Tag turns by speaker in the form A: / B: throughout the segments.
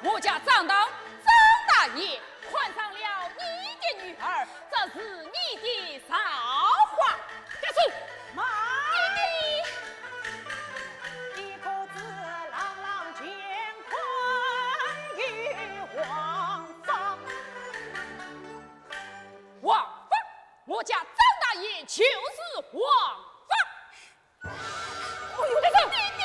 A: 我家张当张大爷换上了你的女儿，这是你的造化。这是
B: 妈，一口子朗朗乾坤与王法，
A: 王法，我家张大爷就是王法。
B: 哎呦，
A: 这是
B: 弟弟。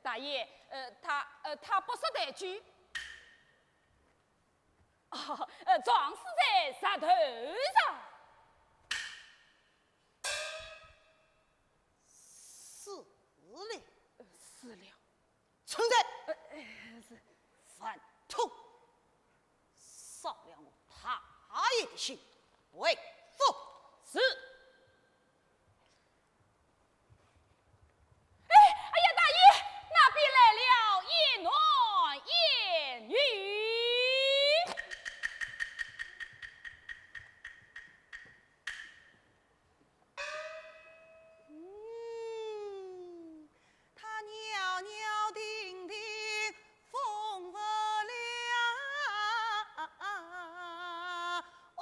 A: 大爷，他不识抬举，撞死在石头上。
B: 死了，
A: 死了。
B: 存在，反头杀了我大爷的心，为父
A: 是。哎呀，大爷，那边来了一男一女。
B: 他袅袅婷婷风不了，哦，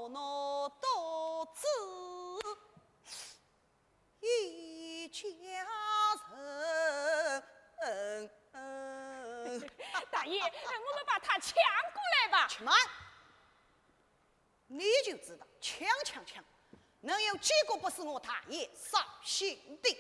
B: 我独自一家人。
A: 大爷，我们把他抢过来吧。
B: 且慢，你就知道抢，能有几个不是我大爷伤心的？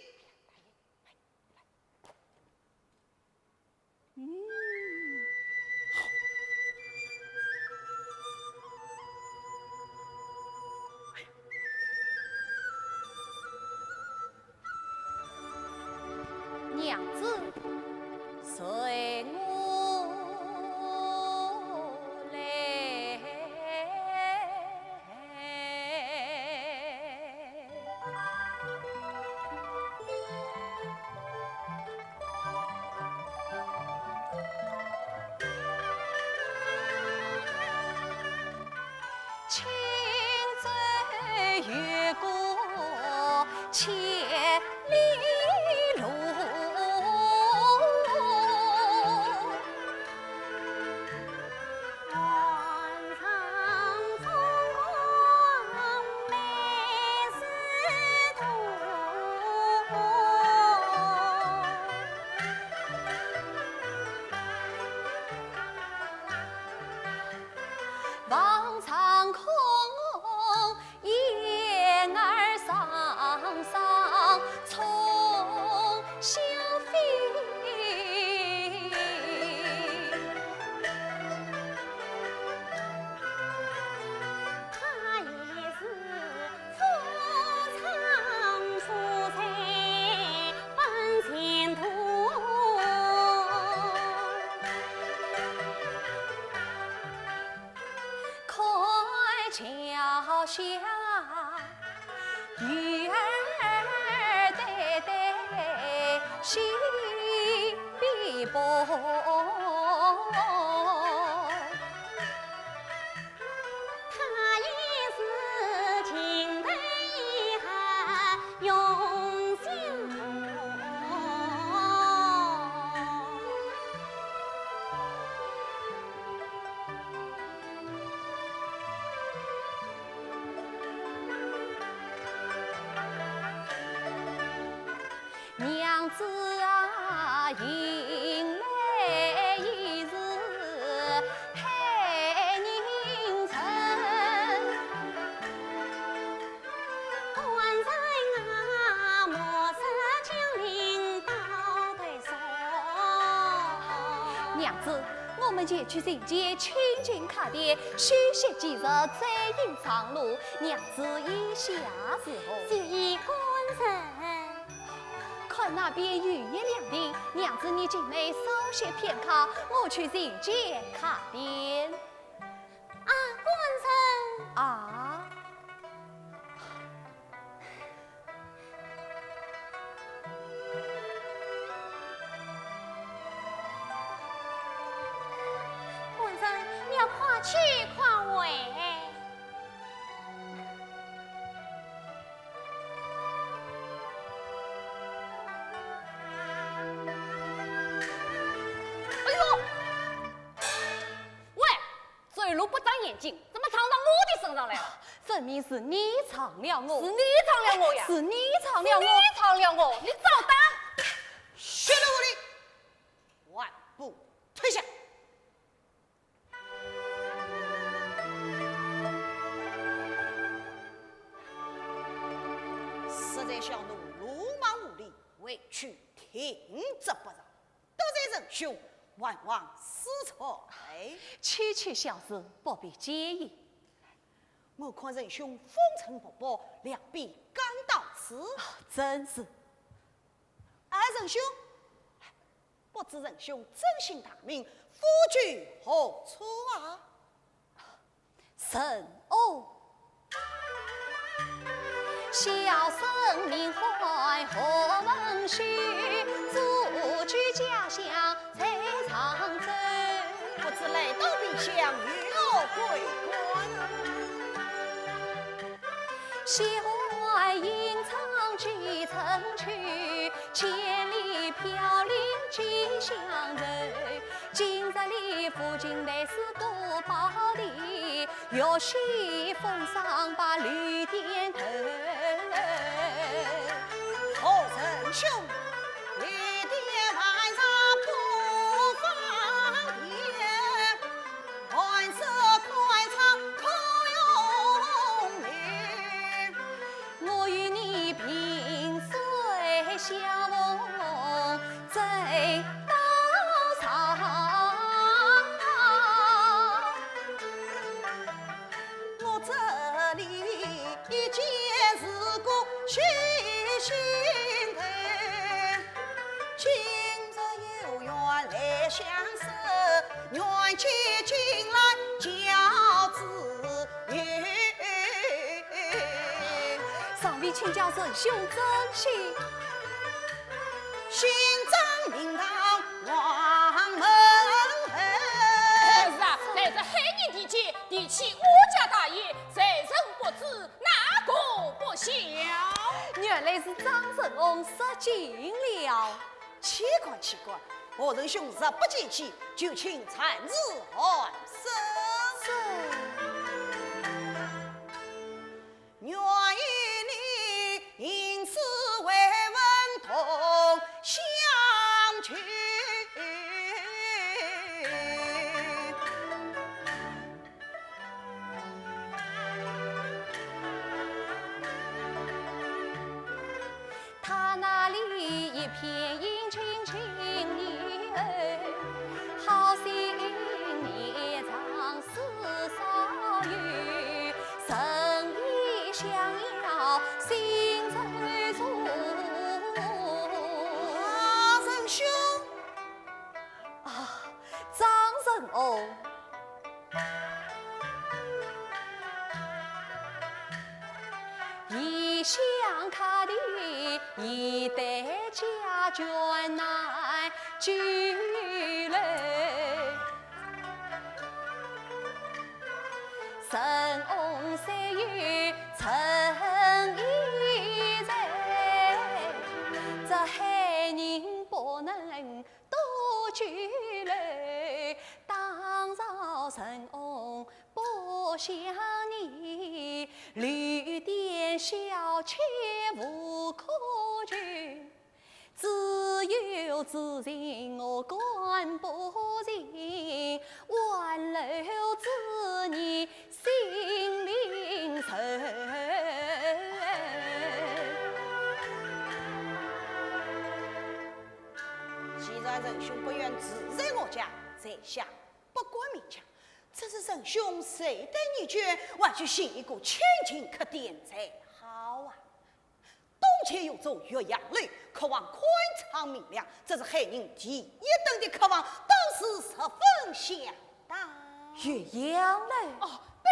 C: 娘子，随我来。轻舟越过千里路。望苍空，燕儿桑桑。娘子啊，迎来一日配凝成，
D: 官在啊，莫使将领到对手。
C: 娘子，我们前去迎接亲近客店，休息几日再迎上路。娘子意下是何？
D: 就依官人。
C: 看那边雨夜两地，娘子你进来稍息片刻，我去迎接客店。
D: 啊，官人。
C: 啊。
D: 官人，你要快去快回。
A: 路不长眼睛，怎么藏到我的身上来了？
C: 分明是你藏了我，
A: 是你藏了我呀！
C: 是你藏了我，
A: 你藏了我！你找当！
B: 血了我的，万步退下！实在小奴鲁莽无礼，委屈听之不饶，得罪仁兄，万望失措。
C: 区区小事，不必介意。
B: 我看仁兄风尘仆仆，两臂刚到此，
C: 真是。
B: 仁兄，不知仁兄真姓大名，夫居何处啊？
C: 神哦，小生名唤何文旭，祖居家乡在常州。
B: 不知来到边乡与我归官。
C: 喜欢吟唱几曾曲，千里飘零几乡人。今日里附近来是多宝地，玉溪峰上把绿点头。
B: 何仁兄，绿点晚上不方便，万色宽敞可用命。
C: 我与你萍水相逢，最道上。
B: 我这里一件事故须心头，今日有缘来相守，缘起近来交知遇。
C: 上面请教仁兄珍惜。
B: 心脏名堂望门后。
A: 是啊，在这黑暗地界，提起我家大业，谁人不知，哪个不晓？
C: 原来是张神翁失敬了。
B: 奇怪奇怪，我仁兄日不见气，就请参日寒生。愿与你因此为文同相去。
C: 他那里一片阴晴晴儿，好心孽障似少雨，生意相邀心最重。
B: 仁兄，
C: 啊，张神翁。异乡客的一代家眷难聚来，神翁虽有诚意在，这害人不能多聚来，当朝神翁不想你，绿点小妾无可救。有之情我感不尽，挽留之年心灵愁。
B: 既然仁兄不愿自在我家，在下不管勉强。这是仁兄谁待你眷，我去寻一个千金客店才好啊！东前有座岳阳楼，渴望宽敞明亮，这是海人第一等的渴望，当时十分相当。
C: 岳阳楼
A: 哦，对，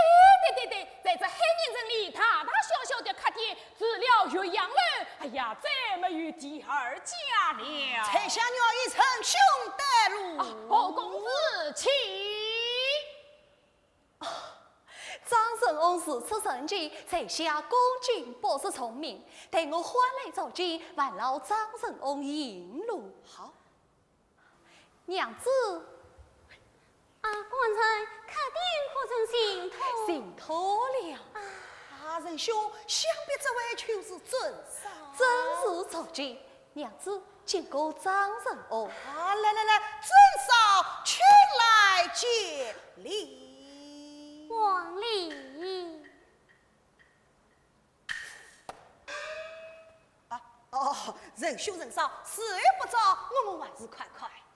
A: 在这海宁镇里，大大小小的客店，除了岳阳楼，哎呀，再没有第二家了。
B: 才下鸟一程，兄带路。
A: 侯公子，请。
C: 张神翁是出神机，在下恭敬不是聪明，待我换来早见，还劳张神翁引路。
B: 好，
C: 娘子，
D: 啊，官人，客店可曾行妥？
C: 行妥了，
B: 啊，仁兄，想必这位就是尊嫂。
C: 真是早见。娘子，见过张神翁。
B: 啊，来，尊嫂，请来见礼。
D: 王礼。
B: 哦，仁兄仁嫂，时日不早，我们还是快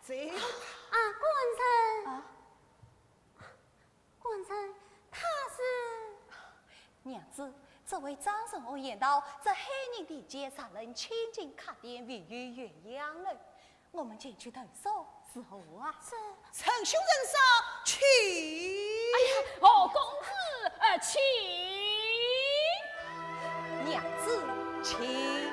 B: 走。
D: 啊，官人。官人，他是。
C: 娘子，这位张神翁言道，在海宁地街上人千金客店位于岳阳楼，我们前去投诉是何啊？
D: 是。
B: 仁兄仁嫂，请。
A: 哎呀，侯公子，请。
C: 娘子，请。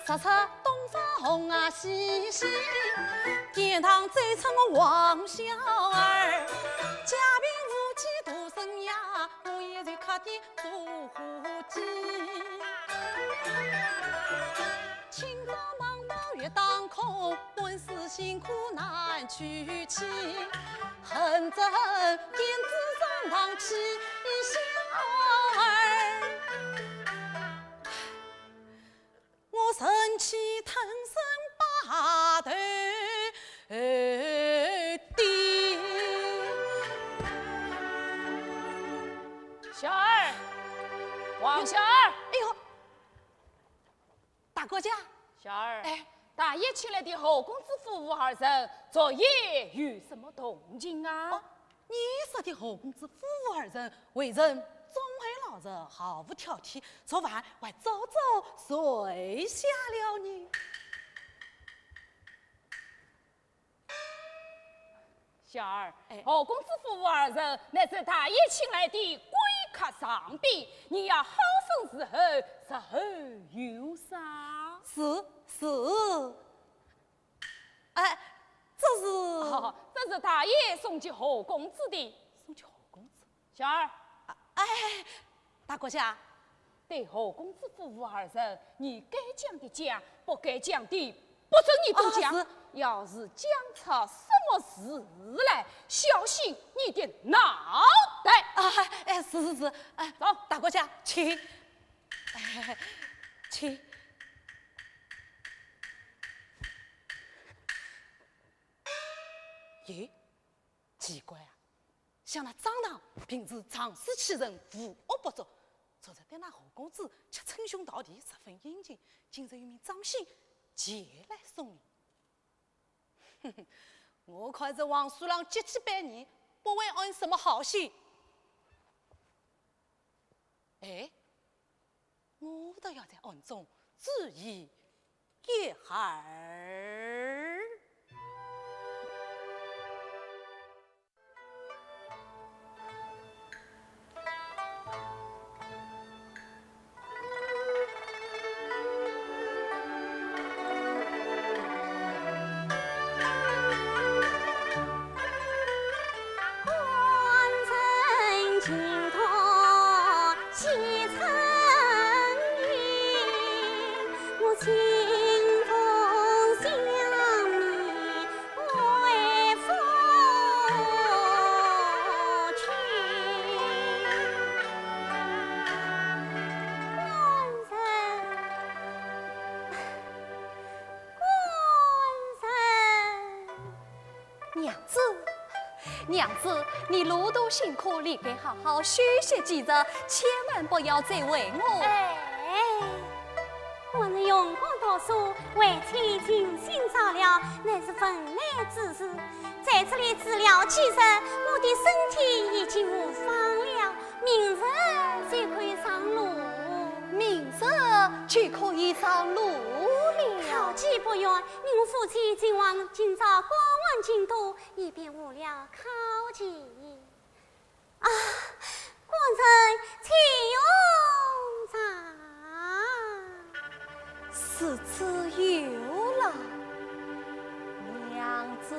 E: 杀出东方红啊西西，殿堂再称我王小儿，家贫无妻独生涯，我也在客店做伙计。清早忙到月当空，本是辛苦难取气，恨憎点子上堂起小儿。我生气腾身把头低。
A: 小儿，王小儿，
E: 哎呦，大哥家，
A: 小儿，
E: 哎，
A: 大爷请来的侯公子夫妇二人，昨夜有什么动静啊？
E: 哦，你说的侯公子夫妇二人为人忠厚老实，毫无挑剔，昨晚还早早睡下了呢。
A: 小儿，
E: 哎
A: 侯公子夫妇二人乃是大爷请来的贵客上宾，你要好生伺候，日后有赏。
E: 是，哎，这是、
A: 哦，这是大爷送给侯公子的。
E: 送去侯公子。
A: 小儿，
E: 哎，大哥家，
A: 对侯公子夫妇二人，你该讲的讲，不该讲的不准你多讲。
E: 是
A: 要是讲出什么事来，小心你的脑袋。
E: 哎，是，哎，
A: 走，
E: 大哥家，请，哎，请。咦，奇怪啊！像那张堂平时长势欺人，无恶不作，昨日对那侯公子却称兄道弟，十分殷勤。今日有名张信前来送礼，哼哼，我看这王叔郎节气百年，不会安什么好心。哎，我倒要在暗中注意一下儿。
C: 娘子，你路途辛苦，你该好好休息几日，千万不要再为我。
D: 哎，我是用功读书，为妻尽心照料，乃是分内之事。在这里治疗其实，我的身体已经无妨了，明日就可以上路。
C: 明日就可以上路了。
D: 考期不远，您夫妻今往今朝过往京都，以便无聊考期。啊，官人请用茶。
C: 是自由了，娘子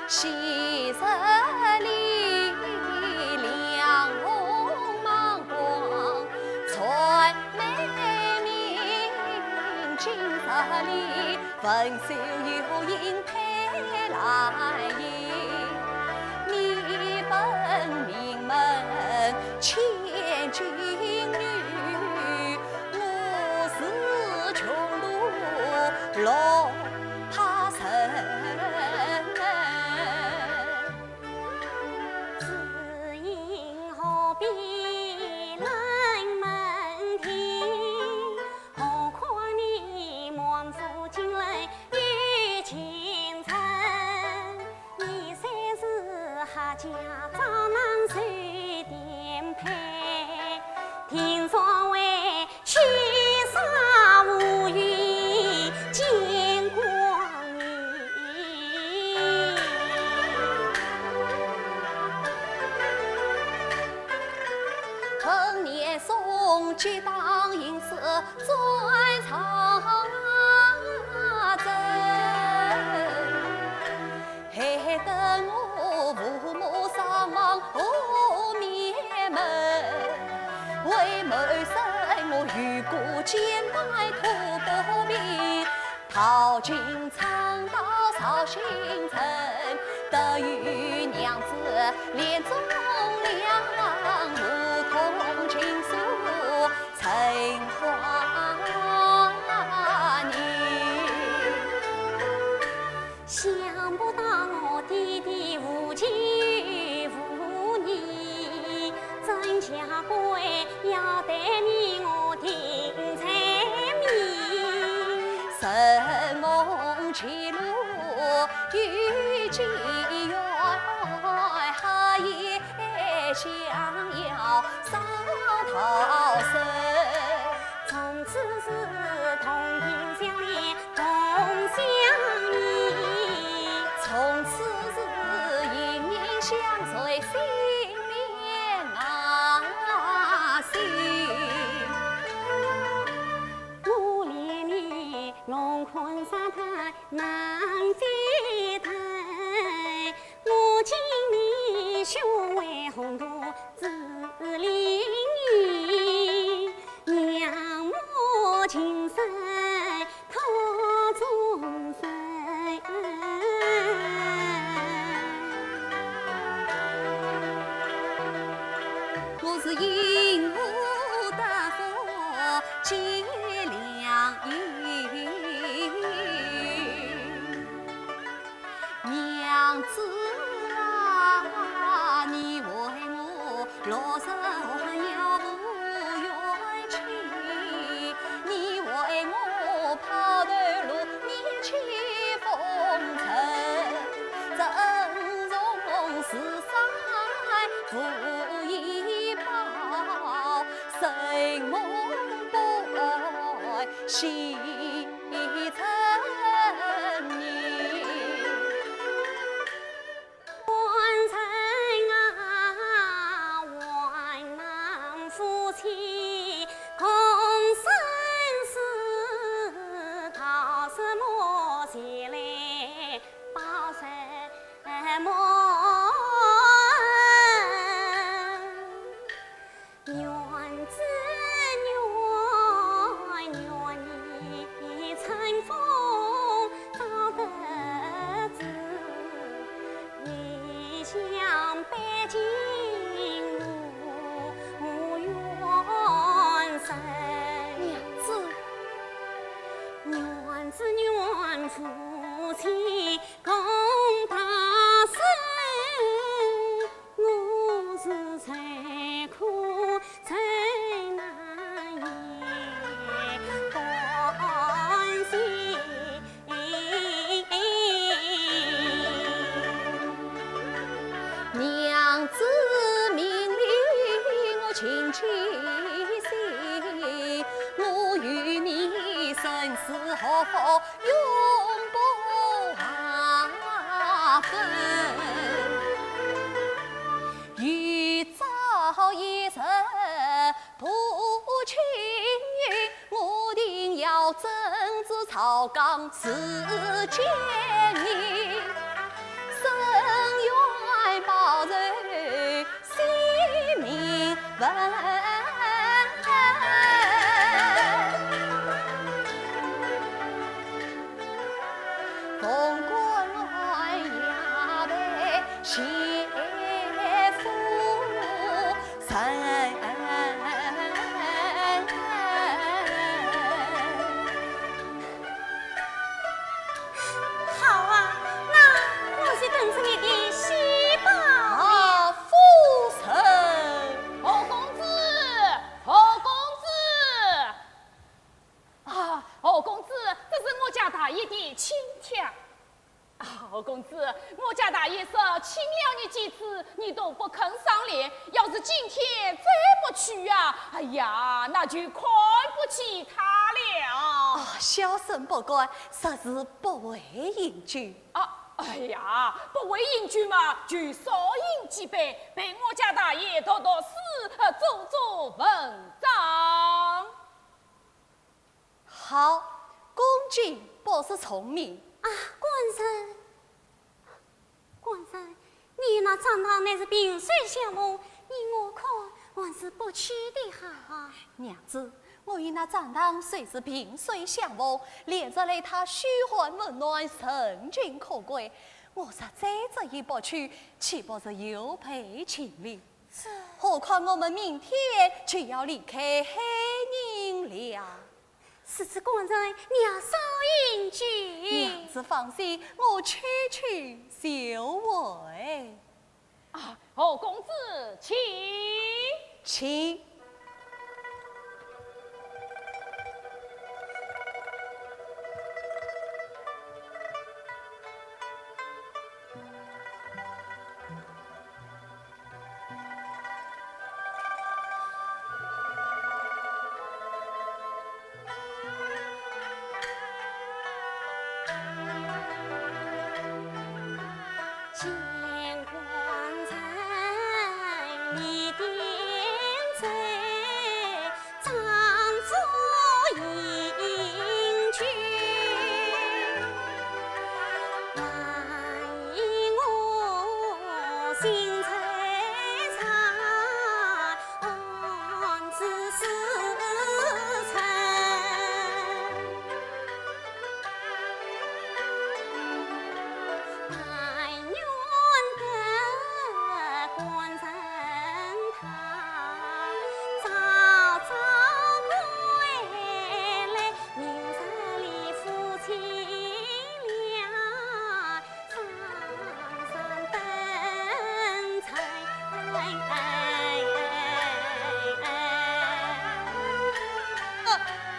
C: 昔日里两红芒光，传美名。今日里分手有因配来迎，你本名门千金女，我是穷路落怕神。
D: 家早能受点配，听说为取杀无语见光阴。
C: 恒年送几当银色转长征，害得我父母伤亡后灭门。为谋生我遇过艰难土不平，逃进长岛绍兴城，得与娘子连中两如同情书成花年。
D: 想不到我弟弟无情无义，真下跪要得你我听才明。
C: 神梦前路遇见缘，哈也想要上逃生。
D: 从此是同病相怜同相依，
C: 从此是隐隐相随心连心。
D: 我怜你龙困沙滩难飞腾，我敬你胸怀宏图自凌云，娘母情深托终身。
C: 我是因无得福结良缘，娘子啊，你为我落手要不冤情，你为我抛头颅面起风尘，真容世上无一报，谁梦不爱惜成年。
D: 官臣啊，万难夫妻共生死，讨什么前来报什么恩？缘之缘，缘你父亲共大事，我是最苦最难言，欢喜。
C: 娘子命令我请起行，我与你生死合法，永不划分。欲早一日不亲，我定要整治朝纲自见你。生源报人，性命问。公官衙门谢父神。
D: 好啊，那我去等着你的喜报。
C: 夫人，
A: 侯公子，侯公子，啊，侯公子，这是我家大爷的请帖。啊，侯公子，我家大爷说请了你几次，你都不肯上脸。要是今天再不去啊，哎呀，那就看不起他了。
C: 小生不敢，实是不为隐居。
A: 哎呀，不为饮酒嘛，就少饮几杯，陪我家大爷读读诗，做做文章。
C: 好，公瑾不是聪明。
D: 官人，你那长堂乃是萍水相逢，依我看还是不去的好。
C: 娘子，我与那张堂虽是萍水相逢，连着来他嘘寒问暖，深情可贵。我实在这一不去，岂不是有悖情理？何况我们明天就要离开海宁了。
D: 是子官人，你要少饮酒。
C: 娘子放心，我区区就回。
A: 侯公子，请。
C: 请。
D: 见官才你点缀，长足英俊，万一我心璀璨，安知是臣？但愿得官人他早早归来，明日里夫妻俩上上登彩。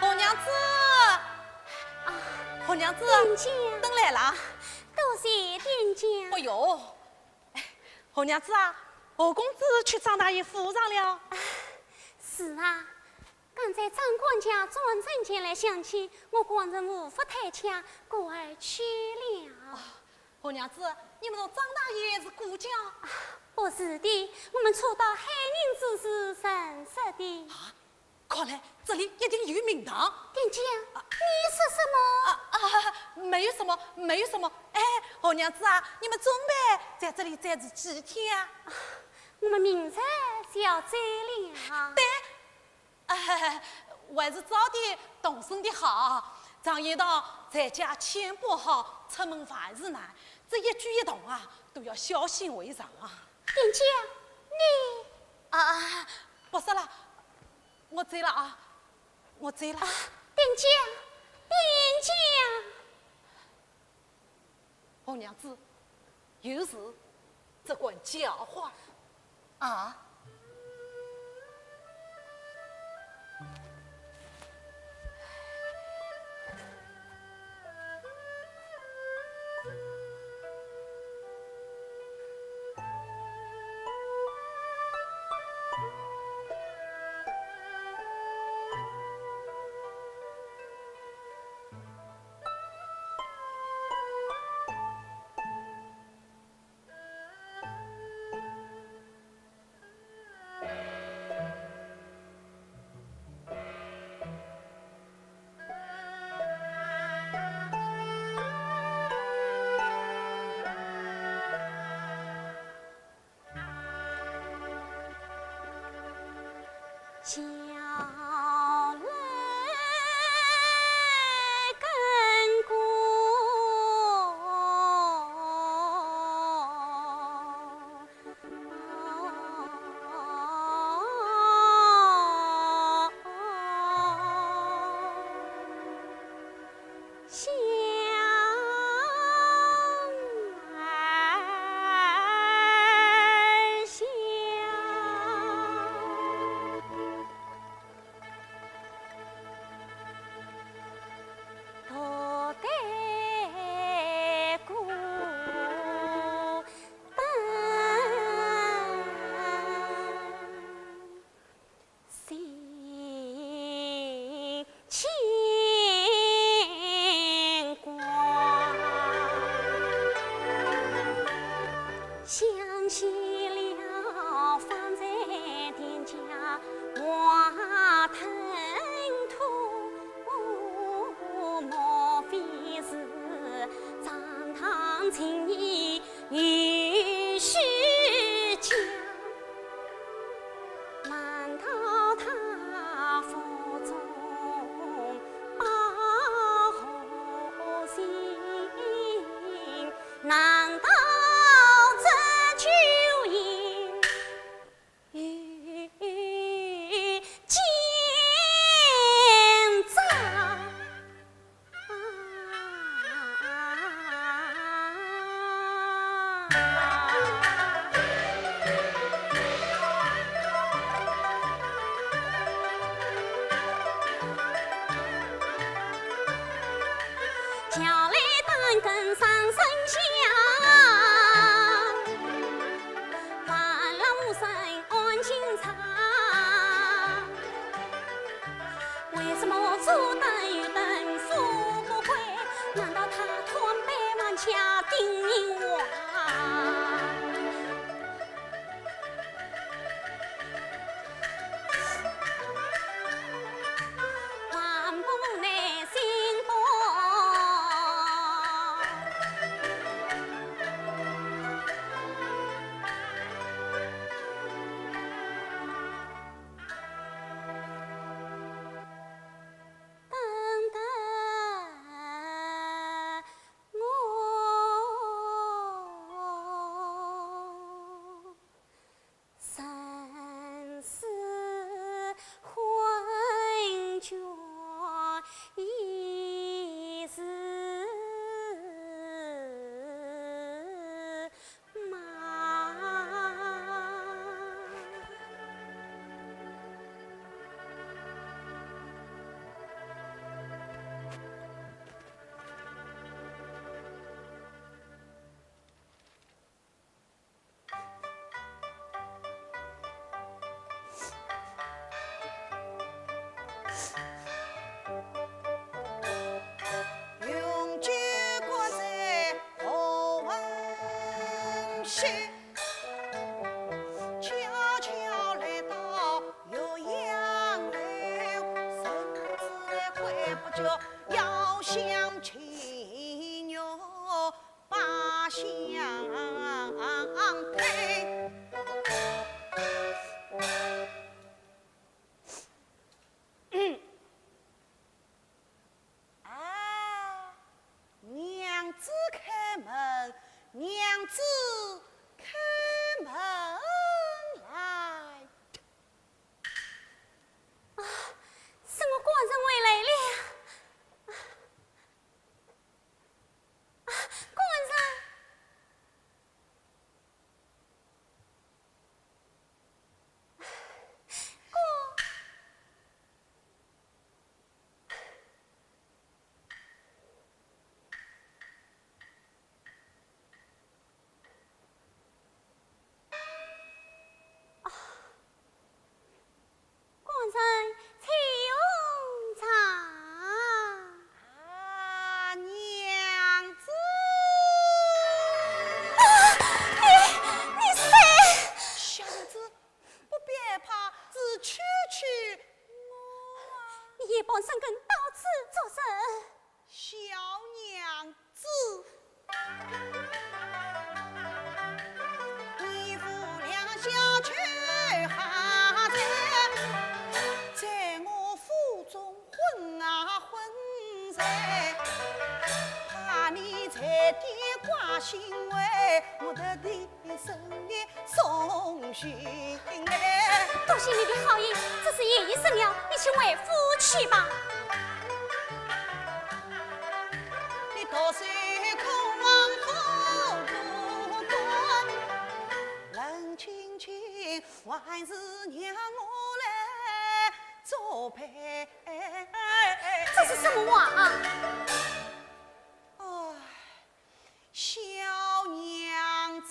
E: 红娘子，红娘子，
D: 店家，
E: 等来了。
D: 多谢店家。
E: 哎呦，红娘子啊，侯公子去张大爷府上了。
D: 是啊，刚才张管家转身前来相亲，我官人无福太强，故而去了。
E: 红娘子，你们说张大爷是故乡？
D: 不是的，我们初到海宁之时认识的。
E: 看来这里一定有名堂。
D: 店家，你说什么？
E: 没有什么，没有什么。哎，红娘子啊，你们准备在这里暂住几天啊？
D: 我们明日就要走了。
E: 对，还是早点动身的好。张一道在家钱不好，出门凡事难，这一举一动啊，都要小心为上啊。
D: 店家，你
E: 不是了，我走了啊，我走了。
D: 店家，店家。
E: 红娘子，有事只管叫唤。
C: 啊，
D: 小人跟过小儿小。头戴孤灯，心牵挂，想起了方才店家话腾土。莫非是张堂情意与虚假？难道他腹中把好心？难道这酒饮与奸诈？叫来单根上生香，烦了无声安静唱。为什么左等右等扶不回？难道他团百万家定人亡？万不耐心过。等等我，生死混浊一时忙。
B: 永久关在何文轩，悄悄来到岳阳楼，甚至来怪不着要相亲友把相配。啊，娘子开门，娘子开门来。
D: 是我官人回来了。官人。
B: 把心为我的生命送寻哎。
D: 多谢你的好意，这是夜已深了，你去为夫去吧。
B: 你多随空望风不断，冷清清，还是让我来作陪。
D: 这是什么话啊？
B: 小娘子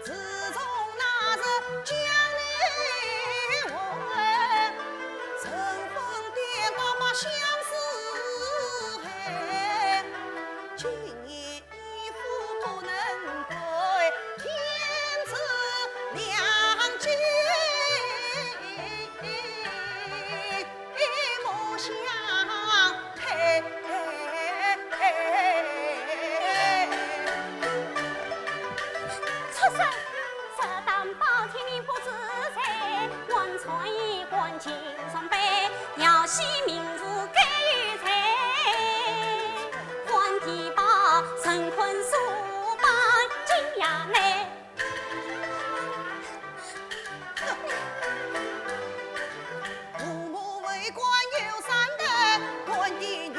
B: 自从那日将你问，乘风颠倒把相思害，今夜衣服不能归，天子两尽。莫相配。
D: 出身这担保天命不自在，文传衣冠金双杯，要惜名如给予财，官地把陈坤书把金衙内。
B: 父母为官有三德，官的年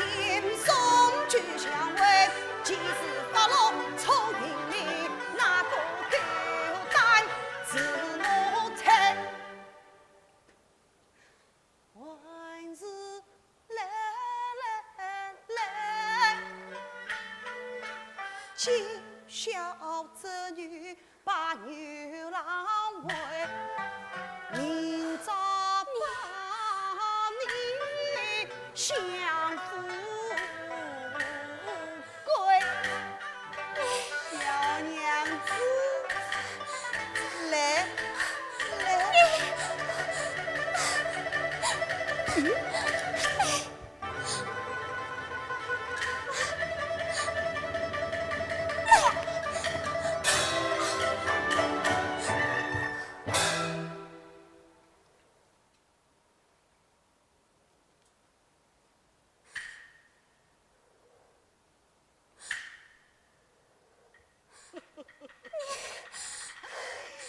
B: 送去相为，即使发落愁云里，那个狗胆自我猜。万事来，今宵这女把牛郎为，明早把你相扶归。小娘子来。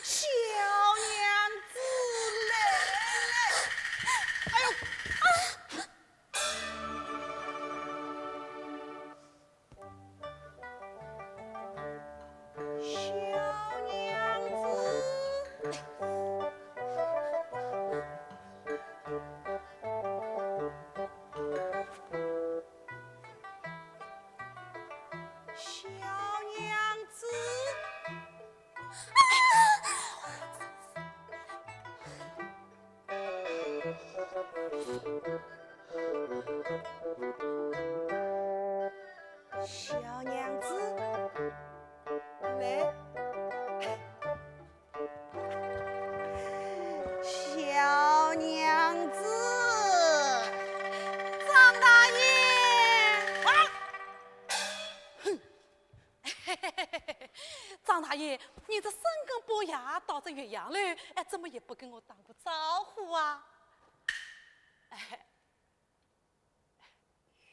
B: 小娘子来，哎呦！小娘子，小娘子。小娘子来，小娘子，张大爷，
E: 张大爷，你这深更半夜到这岳阳来，哎，怎么也不跟我打个招呼啊？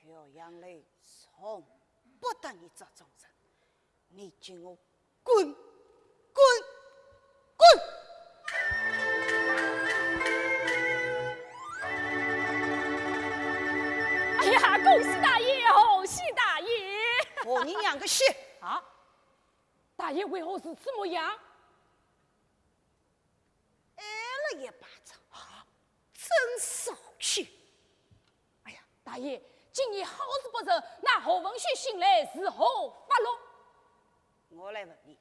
B: 岳阳来从不得你这种人，你叫我滚！
A: 哎呀，恭喜大爷，恭喜大爷！
B: 我你娘个血！
A: 啊，大爷为何是此模样？
B: 挨了一巴掌啊，真骚气！
A: 哎呀，大爷，今夜好事不成，那何文旭醒来是何发落？
B: 我来问你，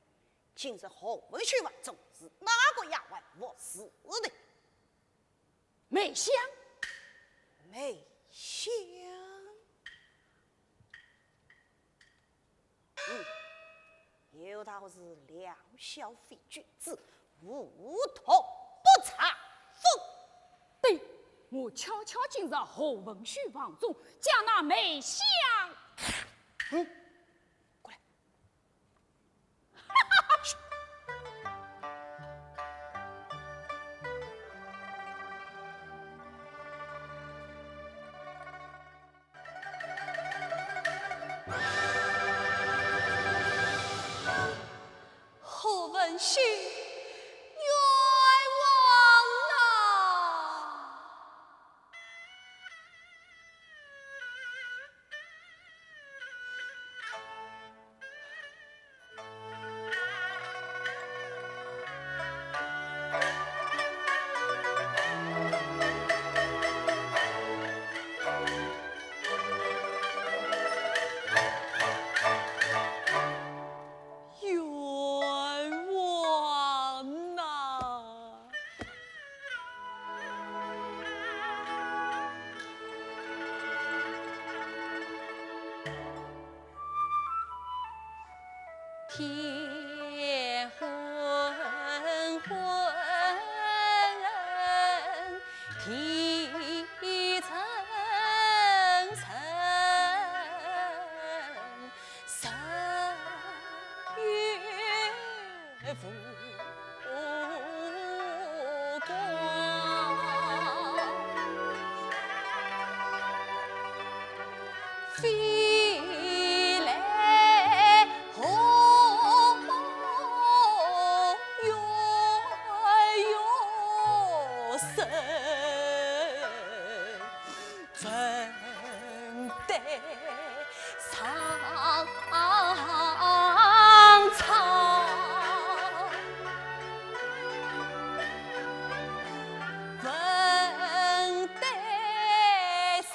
B: 今日何文旭房中是哪个丫鬟卧死的？
A: 梅香，
B: 梅香。有道是两小非君子，无同不查封。
A: 对，我悄悄进入何文旭房中，将那梅香，
B: 过来。
C: 天昏昏，地沉沉，十月浮光，飞来红哟哟声，粉黛苍苍。粉黛苍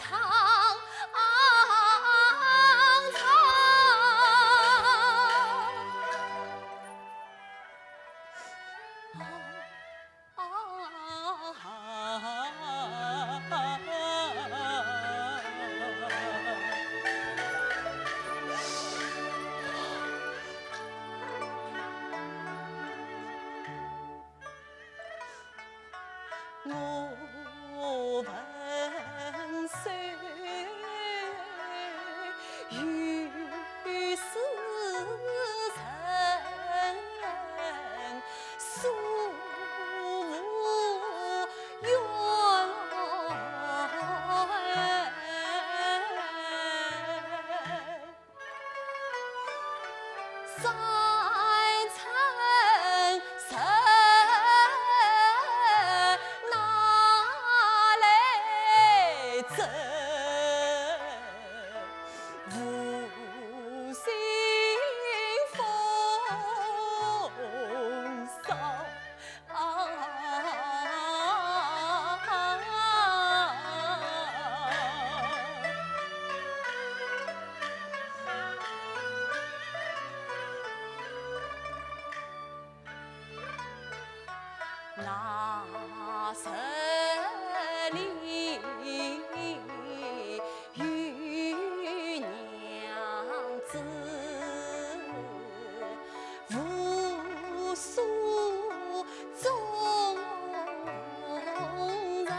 C: 我闻声与世人诉冤，三层绳拿来挣，无心风骚。那十里与娘子无数衷肠，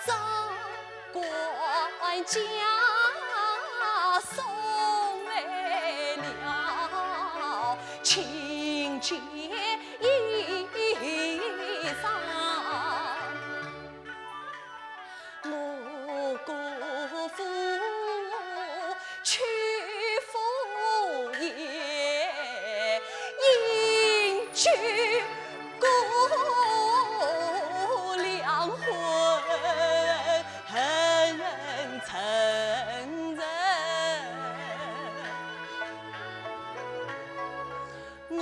C: 张冠家送来了亲切衣裳，我姑父娶妇也，迎娶姑两婚成人。我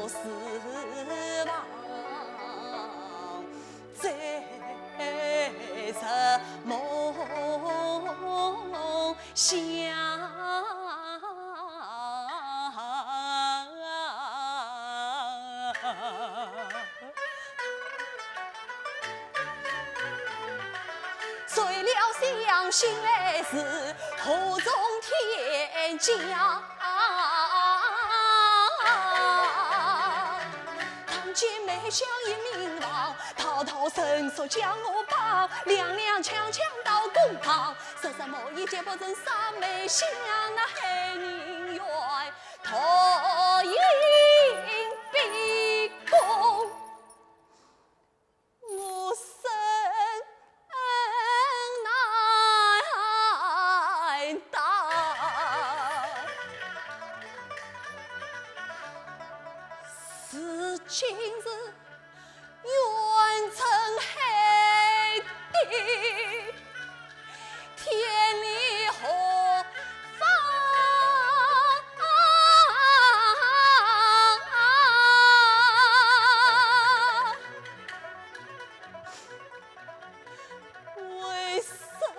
C: 是望在日梦乡。遂了相信来是河中天将，堂前妹相依名望，滔滔绳索将我绑，踉踉跄跄到公堂，色色某一见不成三妹相，那黑人缘托应毕恭。我生难当，是今日冤成黑地，天理何方？为什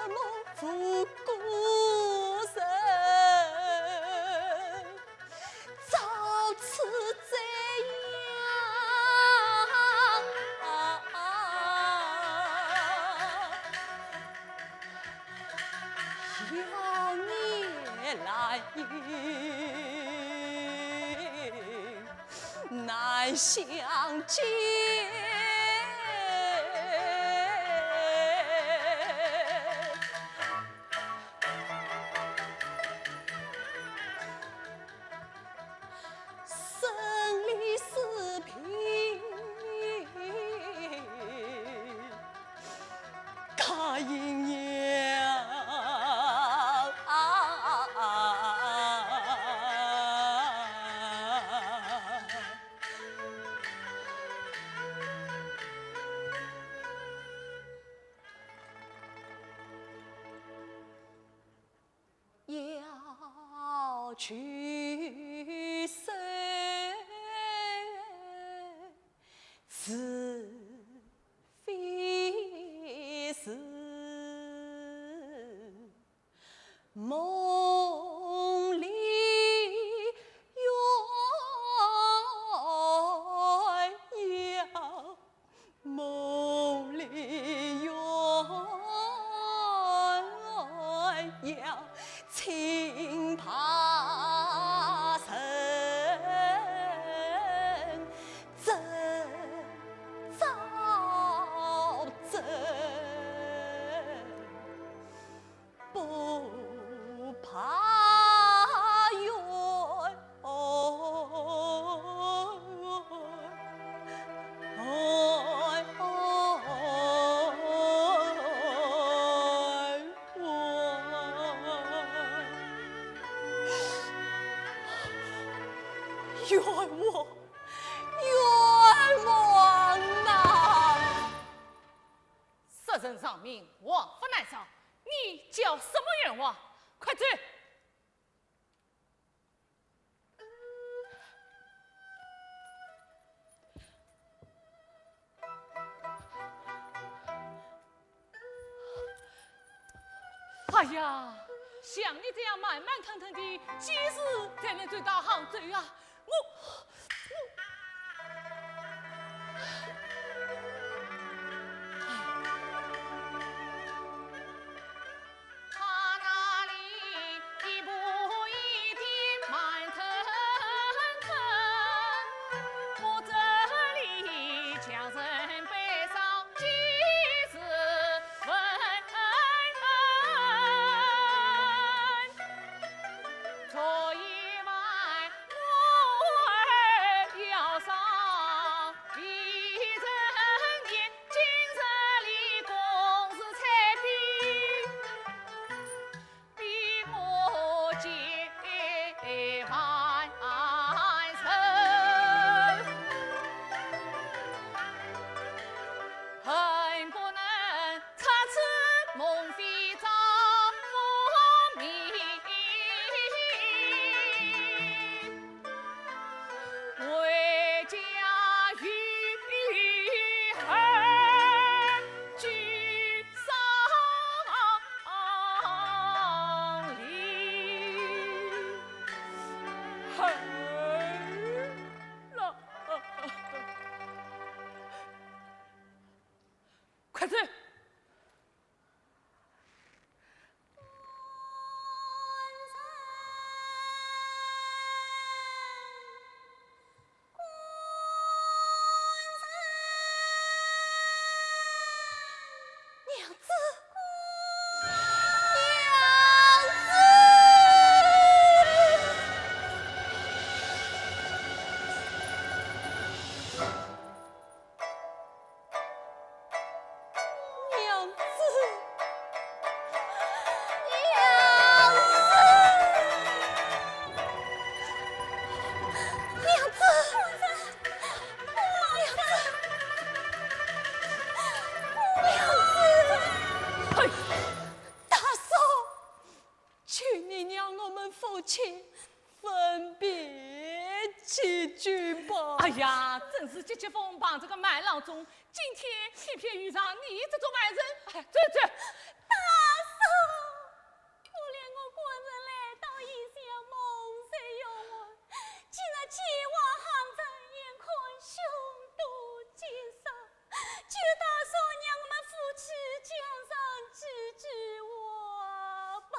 C: 么负孤身，遭此这样？难相见。生离死别，该阴阳。要去谁？是非是梦里鸳鸯，梦里鸳鸯，轻怕神真造真，不怕冤。冤枉，冤枉呐！
A: 杀人偿命，枉法难偿，你叫什么冤枉？快走！哎呀，像你这样慢慢腾腾的，几时才能追到杭州啊？他那里一步一滴慢腾腾，我这里强人悲伤几时问？昨夜晚我儿要上一人言，今日里公事才比我结万仇，恨不能插翅梦飞丈夫命。为家与儿俱丧离，儿了，快走！
C: 娘子，娘子，
A: 嘿，
C: 大嫂，请你让我们夫妻分别几句吧。
A: 哎呀，真是结风帮这个蛮郎中，今天偏偏遇上你这种外人，哎，走走。
D: 大嫂，可怜我个人来到异乡，梦碎有我，今日前往杭州，眼看凶多吉少，求大嫂让我们夫妻江上支持我吧。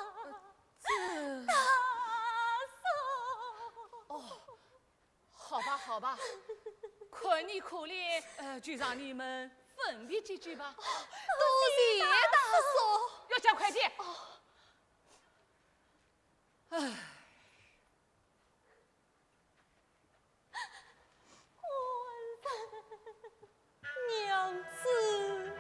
D: 大嫂。
A: 好吧，好吧，看你可怜，就让你们分别几句吧。
C: 多谢大嫂。
A: 要讲快点。
C: 娘子。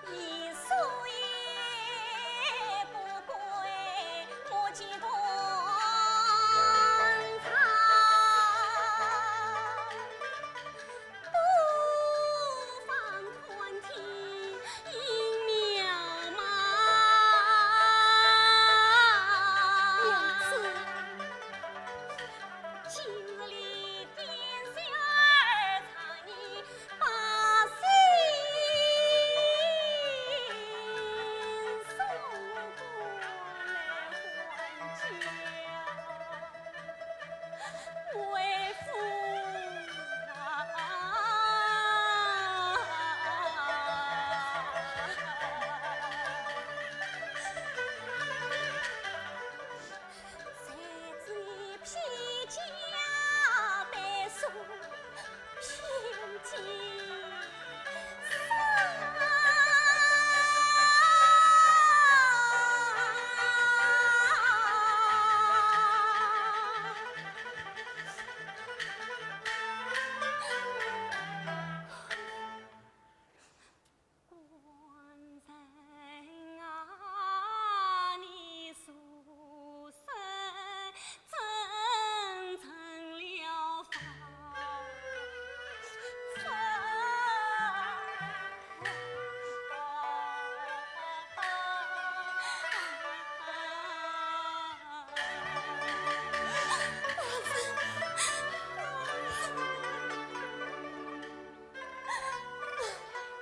D: 一宿夜不归，莫记断肠。不妨团体应渺茫。
C: 娘子，
D: 今日里殿下儿唱你把心送过来还家，为父才知你披甲白素偏见官人啊，你书生真成了法。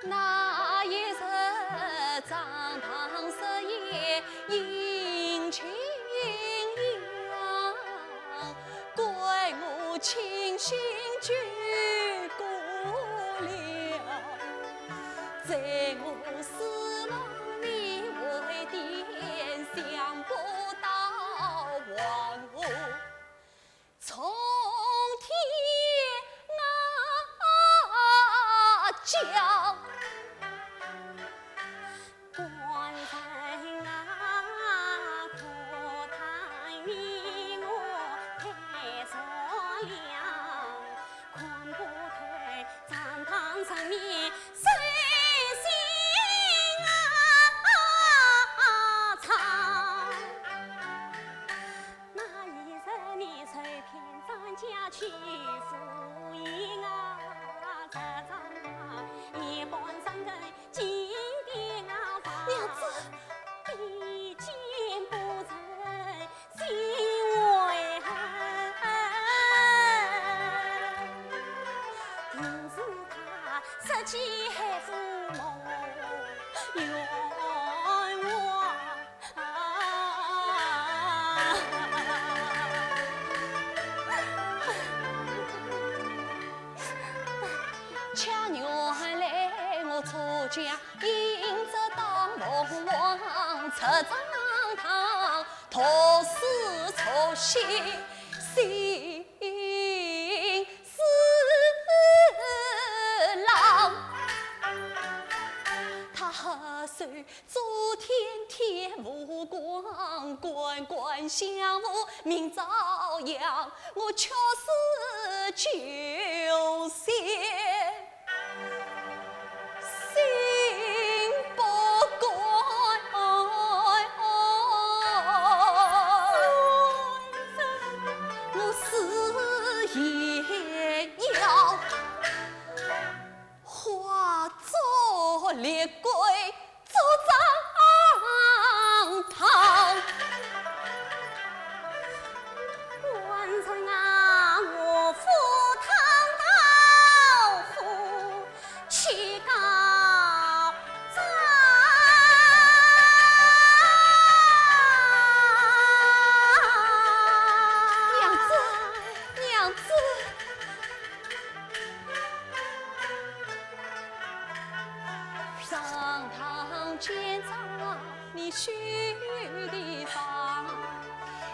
C: 那一日帐堂设宴迎亲阳，怪我清心居过了，在我思梦里为殿想不到王后从天降。
D: 官人啊，可叹你我太傻亮，看不透帐堂上面谁心肠。那一日你受骗张家去赴宴啊，这帐堂一般上人进殿啊房，
C: 娘子，
D: 比肩不成心为恨，定是他设计害父母冤枉。
C: 恰原来我出家迎着当梦王出帐堂，托事出席新四郎。他喝水昨天天无光，关关相护明朝阳，我却是求仙心不甘。我誓言要化作烈鬼走帐堂。
D: 官人啊，我赴堂堂
C: 想建造你许的房，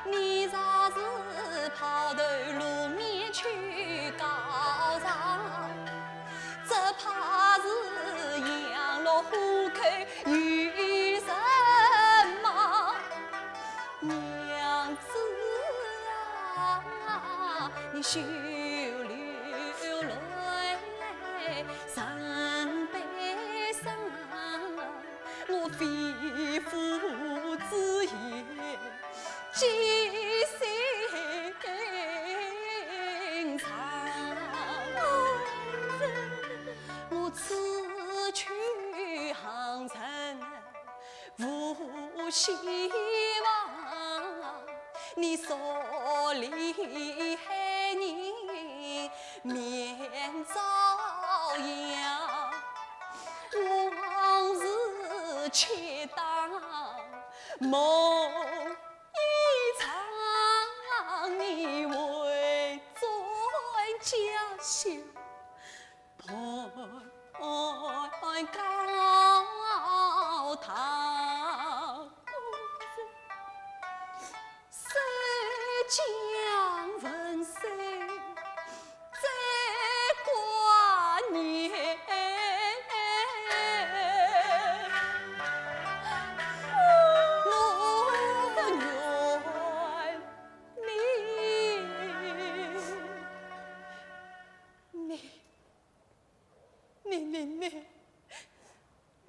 C: 你若是抛头露面去告状，只怕是羊落虎口与人忙。娘子啊，你休流泪，真悲伤。我肺腑之言，记心肠。我此去航程无希望，你所离害人免遭殃。往事且当梦一场，你为尊家乡盼高堂，谁将文岁再挂念？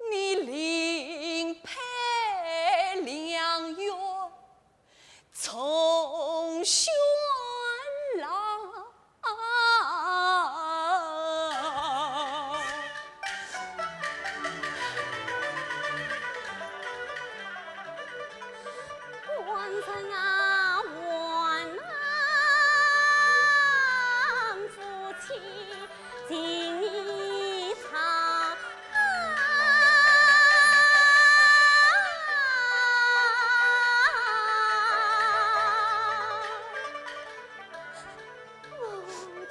C: 你另配良缘从轩郎，
D: 王臣啊，我郎夫妻情意长。我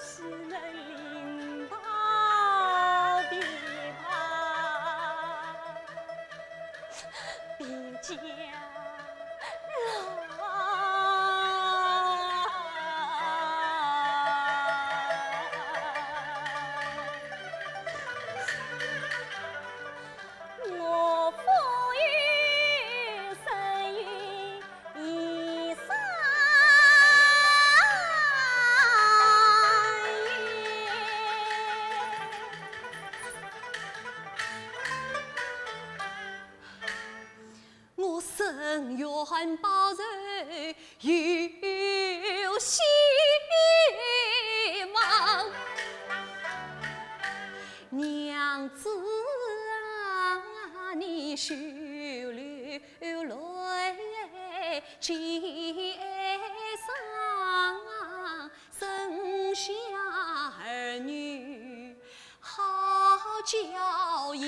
D: 岂能领到地旁，并肩我父与生于一山
C: 我深愿报仇有希望，娘子啊，你休流泪，既哀伤，生下儿女好教养。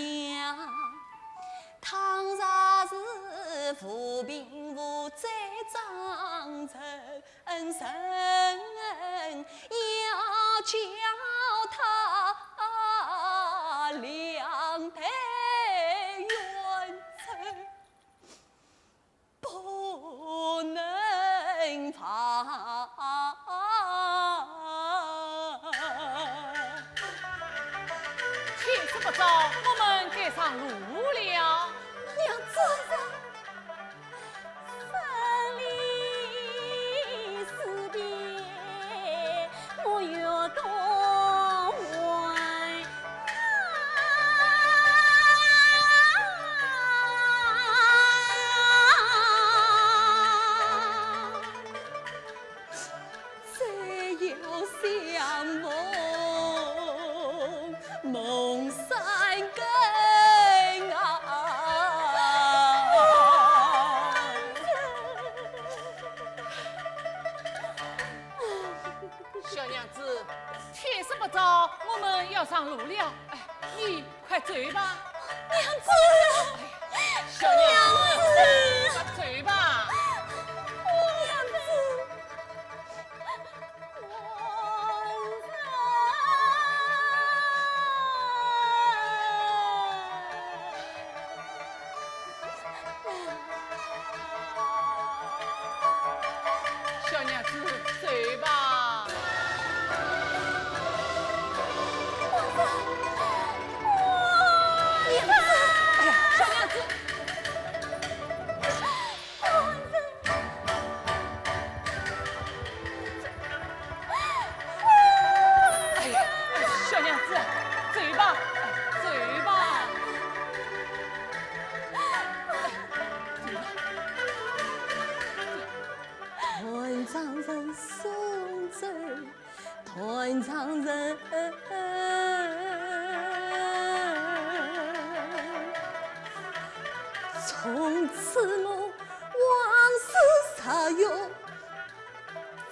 C: 倘若是扶贫无再长成，要叫他两代冤仇，不能放。
A: 天色不早，我们该上路了。
C: 娘子
D: 分离死别，我有多惋
C: 再有相逢梦三更
A: 小娘子，天色不早，我们要上路了。哎，你快走吧。
C: 娘子，
A: 小娘子，快走吧。
C: 娘子。
E: 吧，走吧。
C: 团丈人送走，团丈人，从此我往事啥哟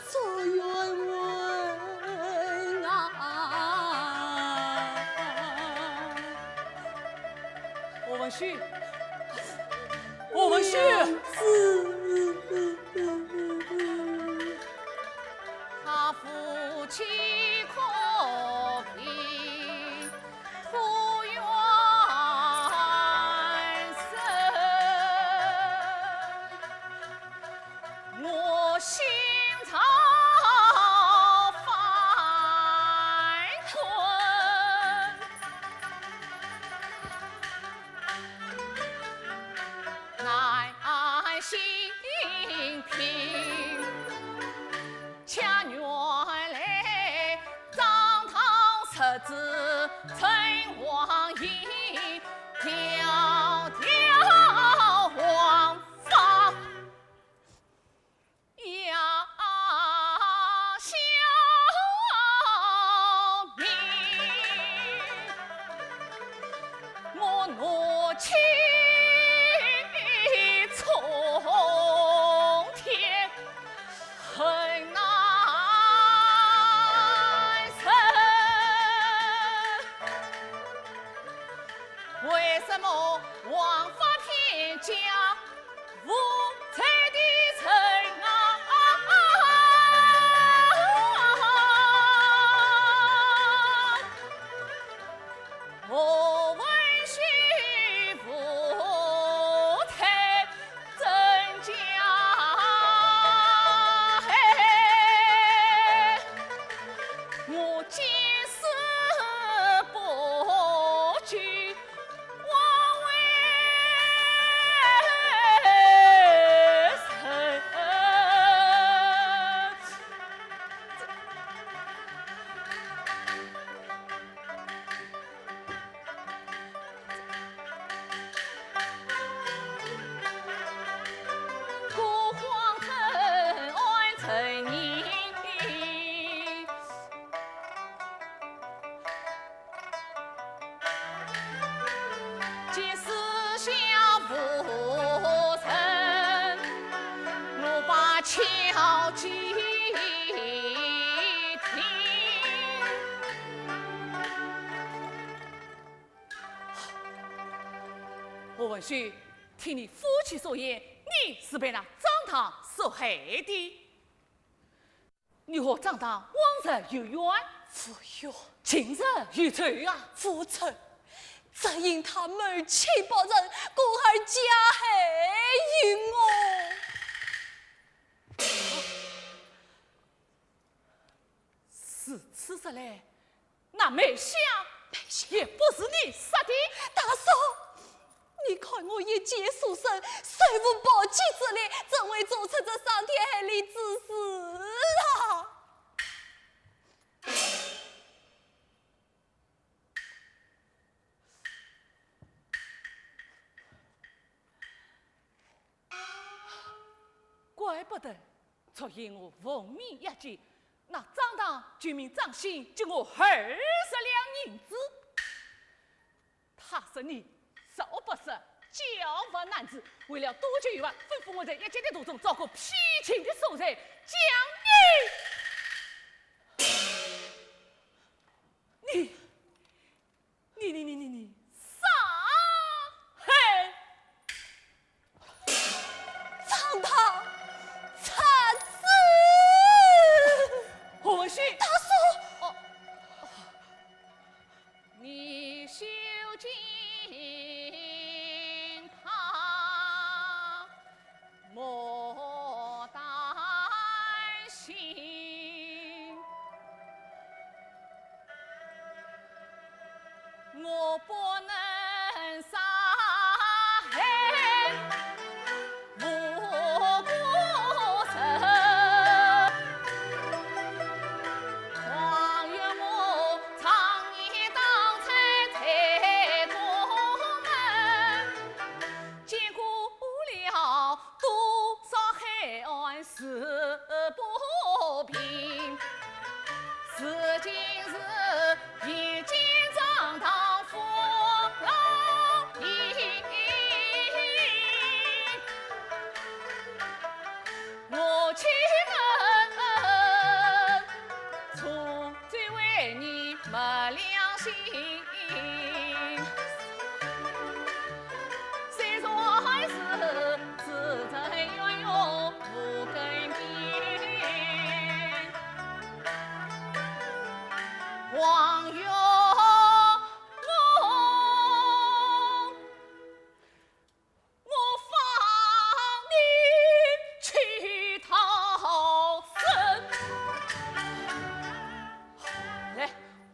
C: 做冤魂啊！
E: 我文旭，我文旭。
A: 他夫妻可平，徒缘深。我心潮翻滚，乃心平。恰原来张汤十子陈王爷，条条黄发要消灭，我拿起冲天恨难伸，为什么王法天家无才的臣啊？我问虚无才真假？我见死不惧，王为臣。孤皇城安成年，见思想不成，我把巧计听。我文旭，听你夫妻所言，你是被那张堂所害的。你和张堂往日有冤，
C: 夫哟，
A: 今日有仇啊！
C: 夫臣，只因他们欺薄人，故而加害于我。
A: 是此时来，那梅香也不是你杀的。
C: 大嫂，你看我一介书生，虽无报妻之力，怎会做出这伤天害理之事啊？
A: 怪不得，昨夜我奉命一击，那张堂居民张鑫给我20两银子。他是你十恶不赦、狡猾男子，为了多求一万，吩咐我在一劫的途中找个僻静的所在，将你杀害。
C: 张堂惨死！
A: 何文旭，
C: 大叔，
A: 你修见他莫担心，我不能杀害无辜人。况愿我常年当差良心。虽说还是自珍要有不更变，望月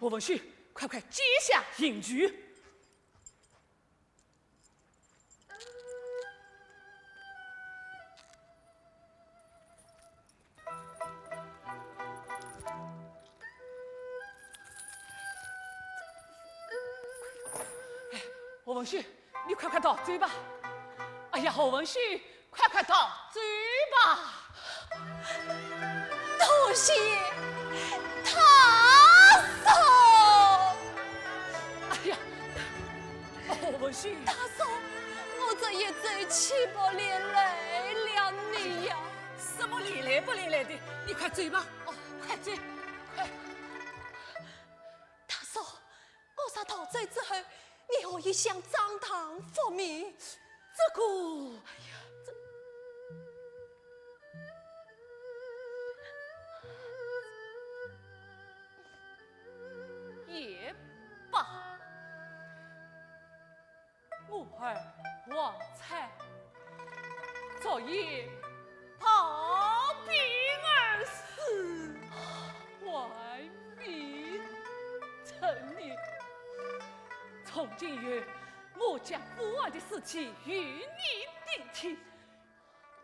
E: 我文旭，快接下引局。我文旭，你快到嘴吧！哎呀，我文旭，快到嘴吧！
C: 多谢大嫂。
E: 哎呀，我文旭，
C: 大嫂，我这也真气不连累了你呀！
E: 什么连累不连累的？你快嘴吧！哦，快嘴，快！
C: 大嫂，我杀逃罪之后，你可以向张堂复命。
E: 这个，哎呀，也罢。我儿王才昨夜逃兵而死，外面成年。从今日，我将父儿的事情与你定亲，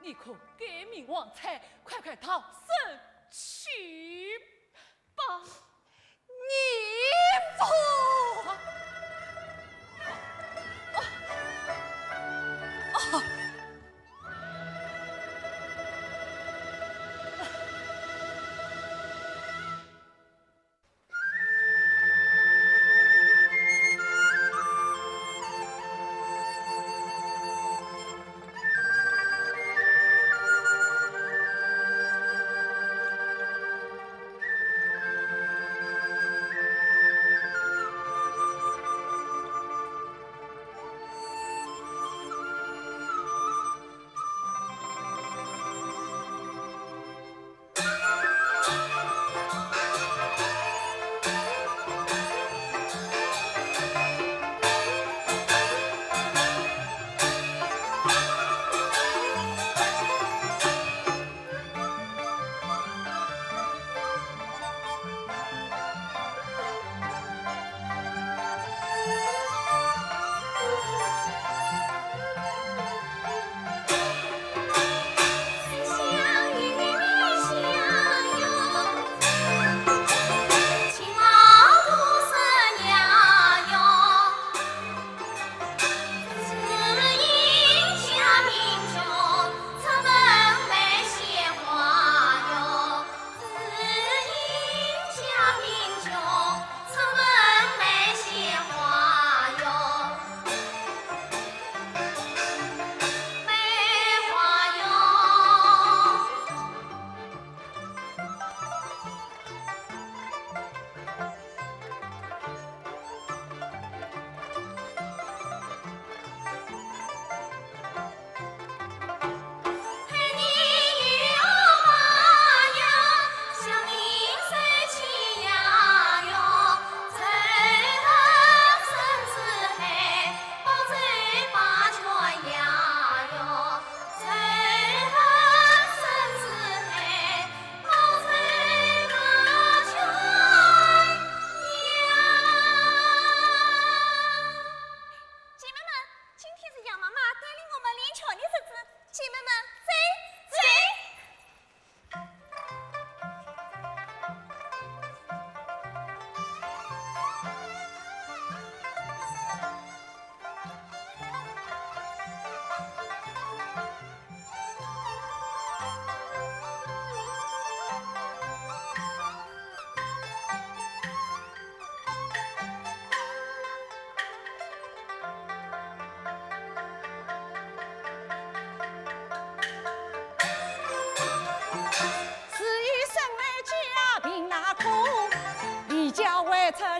E: 你可改名王才，快逃生去吧。
C: 义父。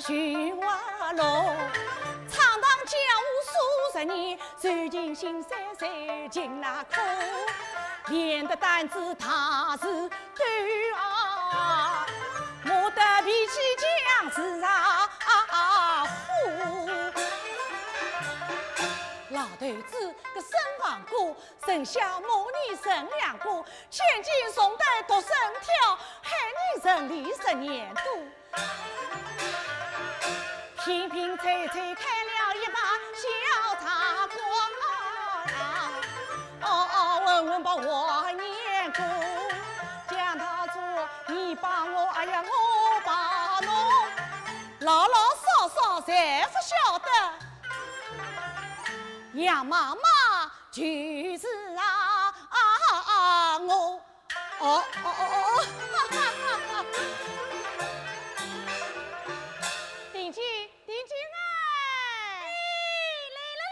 B: 徐华龙，闯荡江湖数十年，受尽辛酸受尽那苦，练得胆子踏实对啊，我的脾气将士啊虎。老头子个身房过，剩下母女生两个，千金送得独身挑，害你人里10年多。平平翠翠开了一把小茶馆，问问把我念过，讲他说你帮我，哎呀我帮侬，老老少少侪不晓得。杨妈妈就是我，定金哎，来了。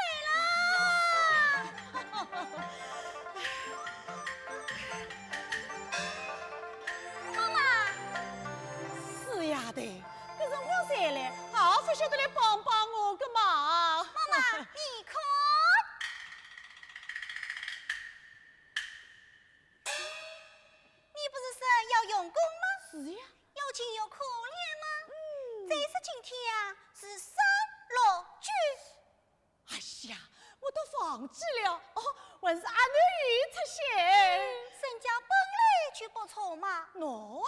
D: 妈妈，
B: 是呀的，搿辰光才来，也不晓得来帮我个忙。
D: 妈妈，你看。你不是说要用功吗？
B: 是呀，
D: 有情有可怜吗？再说今天啊，是3、6、9。
B: 哎呀，我都忘记了哦，还是阿囡儿出现。
D: 身家本来就不错嘛。
B: 喏，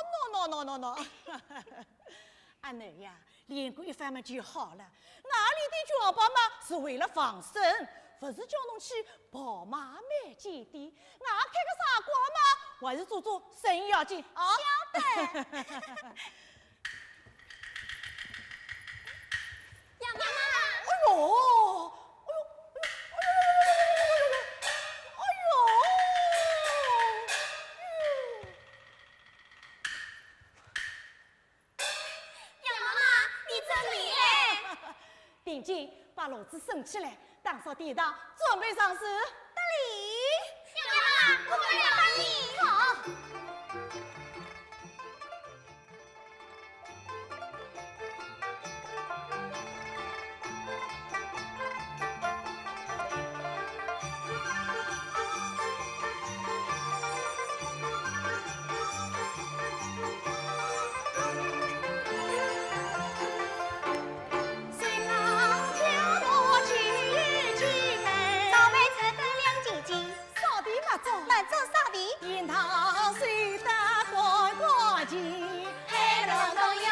B: 阿囡呀，练过一番嘛就好了。哪里的脚跑嘛是为了防身，不是叫侬去跑马买间店。俺开个茶馆嘛，还是做生意要紧啊。
D: 晓得。杨妈妈。
B: 哎呦！定金把炉子升起来，打扫地堂，准备上市。
D: 得礼。杨妈妈，我们来帮你。好。满洲扫地，
B: 天堂水得滚滚钱，
D: 海龙东哟，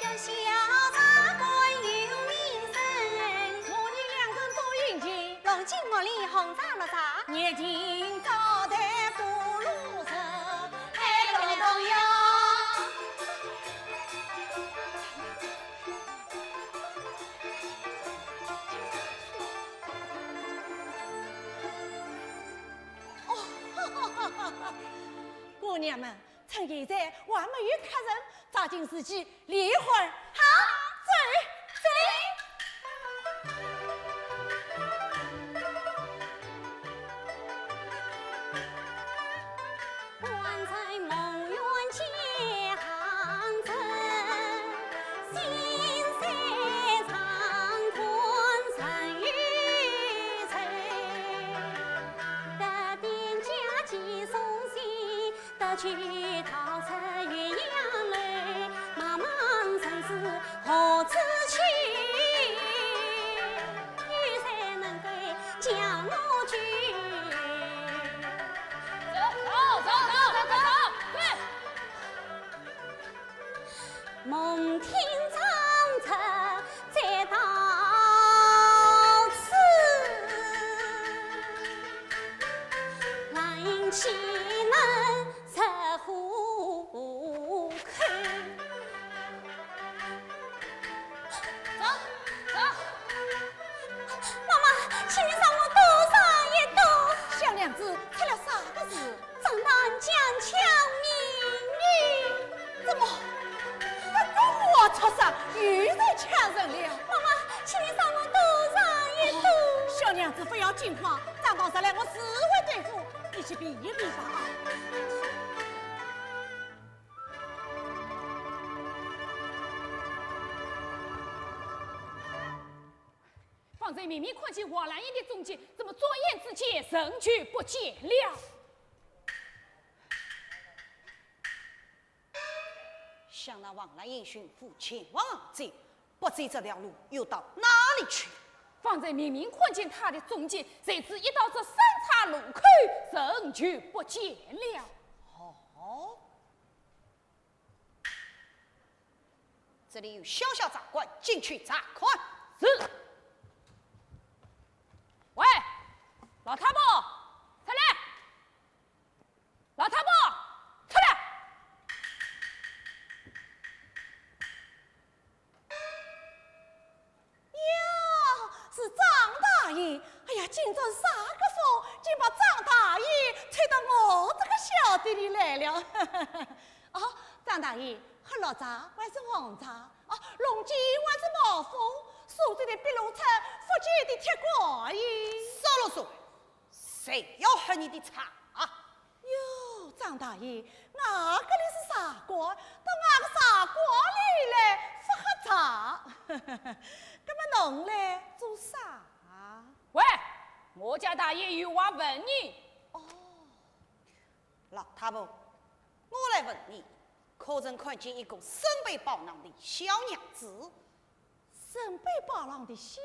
D: 小小茶馆有名声，
B: 母女2人多殷勤，
D: 龙井茉莉红茶绿茶，
B: 热情招待不如神，
D: 海龙东哟。
B: 姑娘们，趁现在还没有客人，抓紧时机离婚。好，
D: 关在梦园结行城，心塞长困成玉髓，得定家计送信，得去逃出岳阳楼，茫茫城市何处去？玉才能够将我救。梦听长城再到此，兰溪能石虎口。妈妈，请你让我多上一多。
B: 小娘子出了啥个事？
D: 正当将强民女，
B: 怎么？我出生遇人抢人了。
D: 妈妈，请你让我多上一多。
B: 小娘子不要惊慌，账到上来我自会对付，一起比一比吧。
A: 方才明明看见王兰英的踪迹，怎么转眼之间人去不见了？
B: 向那王兰英寻父前往而走，不知这条路又到哪里去？
A: 方才明明看见他的踪迹，谁知一到这三岔路口，人去不见了。
B: 哦，这里有小小长官，进去查看。
A: 是。喂，老太婆，出来！老太婆，出来！
E: 呀，是张大爷！哎呀，今朝啥个风，竟把张大爷吹到我这个小店里来了。哦，张大爷，喝绿茶还是黄茶？哦，龙井还是毛峰？苏州的碧螺春，福建的铁锅耶。
B: 少啰嗦，谁要喝你的茶？
E: 哟，张大爷，俺这里是茶馆，到俺个茶馆里来不喝茶。那么侬来做啥？
A: 喂，我家大爷有话问你。
B: 老太婆，我来问你，可曾看见一个身背包囊的小娘子？
E: 身背包囊的小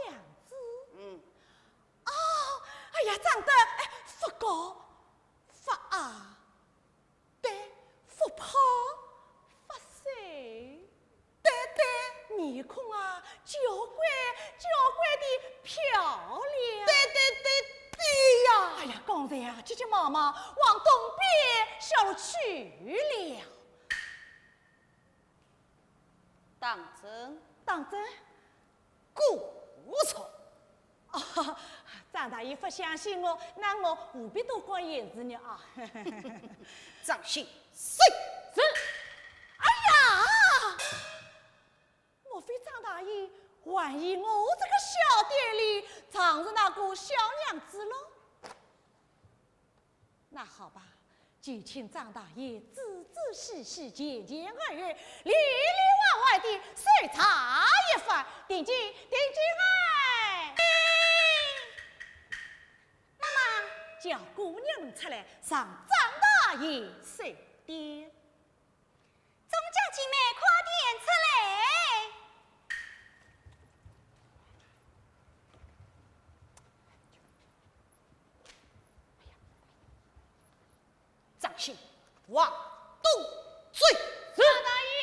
E: 娘子。
B: 嗯，
E: 哦，哎呀，长得不高不矮，对，不胖不瘦，对，面孔啊，娇乖的漂亮。对呀！哎呀，刚才啊，急急忙忙往东边消了去了。当真？
B: 故错。
E: 哦，张大爷不相信我，那我何必多管闲事呢啊？
B: 张信，谁？
A: 是。
E: 哎呀，莫非张大爷怀疑我这个小店里藏着那个小娘子喽？那好吧，就请张大爷仔仔细细、简简而约、里里外外的筛查一番，定睛哎！那么叫姑娘们出来上张大爷手点。
D: 众家姐妹快点出来！
B: 张信，往东追。
A: 张大爷！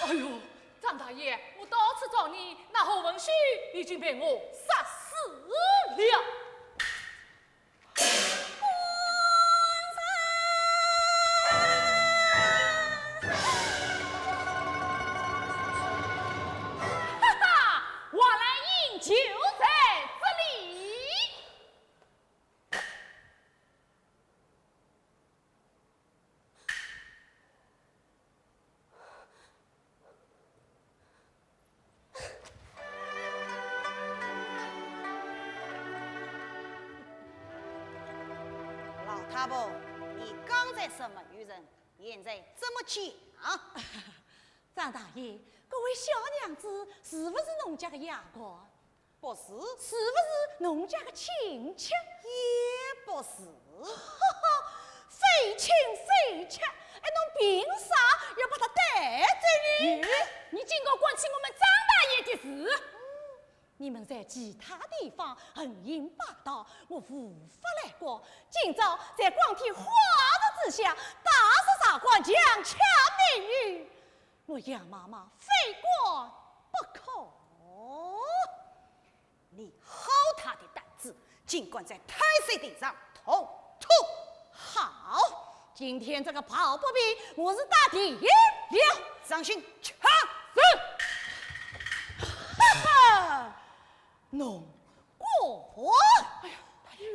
A: 哎呦，张大爷，我到处找你，那何文旭已经被我杀死了。哈哈，王兰英就在这里。
B: 老太婆，你刚才什么女人？现在这么讲？
E: 张大爷，这位小娘子是不是农家的丫鬟？
B: 不是，
E: 是不是农家的亲戚？
B: 也不是。
E: 非亲非戚，侬凭啥要把他带走呢？
A: 你竟敢管起我们张大爷的事！
E: 你们在其他地方横行霸道，我无法来管。今朝在光天化日之下，大肆茶馆强抢美女，我杨妈妈非管不可。
B: 你好大的胆子，竟敢在太岁殿上捅吐！
E: 好，今天这个跑不比，我是打第一了。
B: 张信，抢！
E: 哈哈，侬过！
B: 哎呀，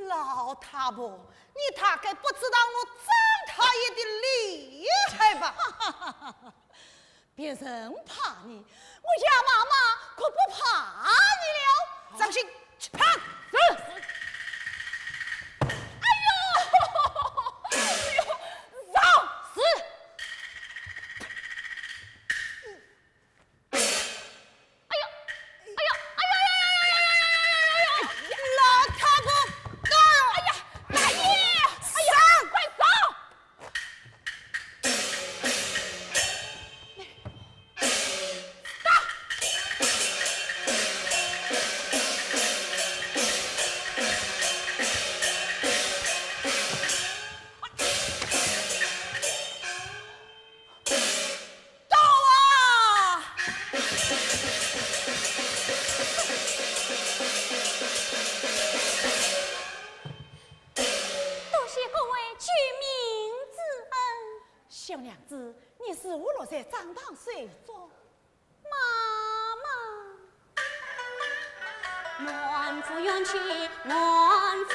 B: 老太婆，你大概不知道我张大爷的厉害吧？
E: 别人怕你，我杨妈妈可不怕你了。
B: 张信，抢！
E: 小娘子，你是我落在帐堂睡着。
D: 妈妈，暖夫怨气，暖夫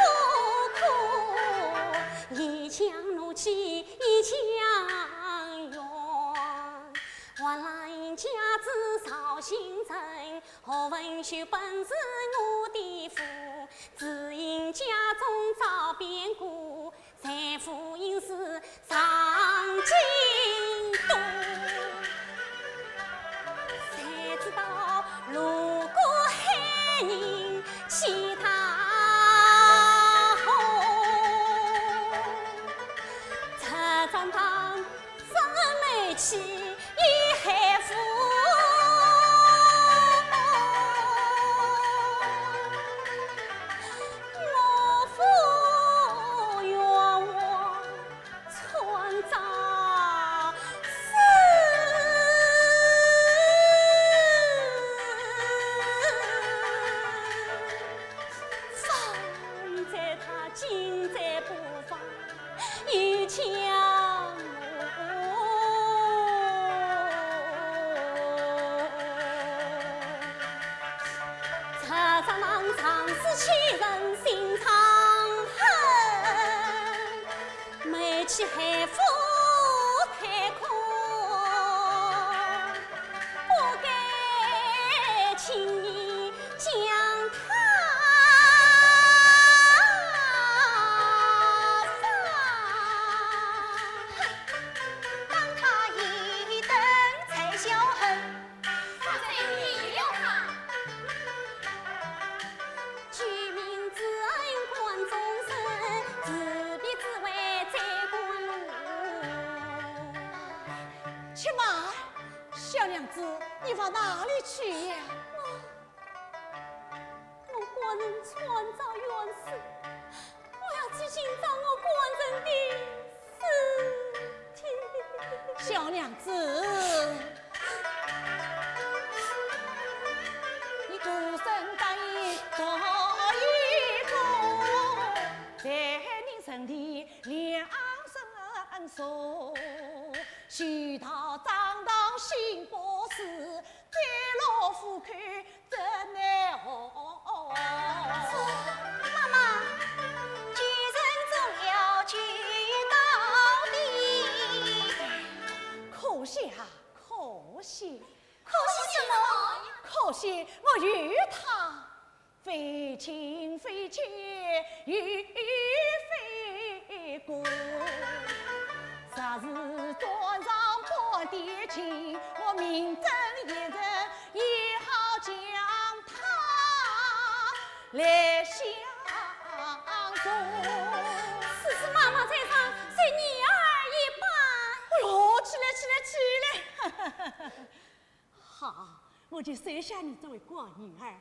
D: 苦，一腔怒气一腔怨。原来家子少心真，何文秀本是我的夫，只因家中遭变故，才夫因是上京都。才知道如果害人，其他后，这张当真没气已害夫。我父愿我村长放在他今在不放，一枪这张狼常是欺人心肠狠，没气害夫太空，不该轻易将他
C: 当他一等才销恨，
A: 放在你了他。
D: 居民之恩关终身，自必自为在官路。
E: 且慢，小娘子，你往哪里去呀？
D: 我官人传召元氏，我要去寻找我官人的尸体。
E: 小娘子，你孤身答应做一个，在人生的两生手，许他张当新博士，在老夫看真难活。
C: 妈妈，举人总要举到底。
E: 可惜啊，可惜，
C: 可惜什么？
E: 可惜我与他非亲非妾，与非故。昨日桌上破爹亲，我明争一人，也好将他来相助。
D: 此时妈妈在上，随女儿一般。
E: 哎呦，起来！好，我就收下你作为乖女儿。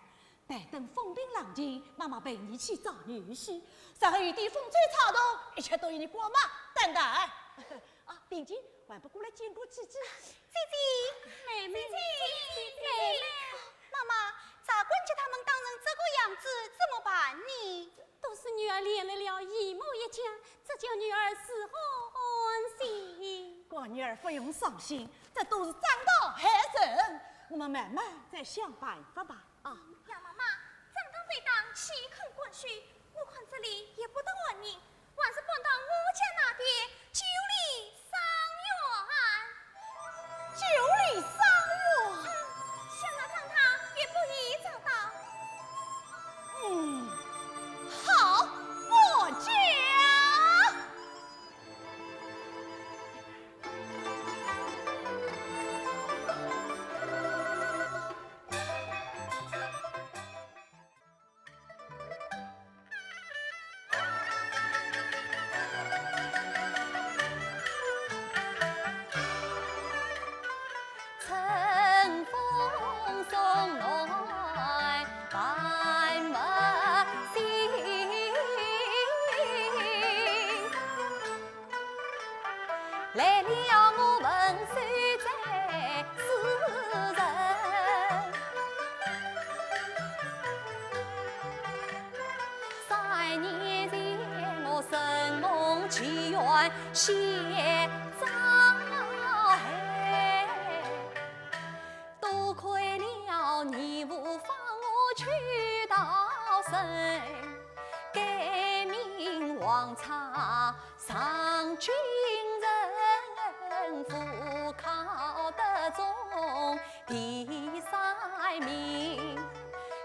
E: 待等风平浪静，妈妈陪你去找女婿。然后一地风吹草动，一切都由你过嘛。等待。啊，并且还不过来见过姐姐。
D: 妹妹，
C: 妈妈，咋管叫他们当成这个样子，怎么办呢？
D: 都是女儿连累了姨母一家，这叫女儿是何安心？
E: 乖女儿不用伤心，这都是长道害人。我们慢慢再想办法吧。啊，
C: 杨妈妈，张当非当岂肯滚许？我看这里也不得安宁，还是搬到我家那边就里伤
E: 九里三月。
C: 想那堂堂也不易找到。
E: 好，我讲。
C: 春风送来百物新，来了我文山在诗人，3年前我神梦祈愿写张。人，改名王昌上军人，赴考得中第3名。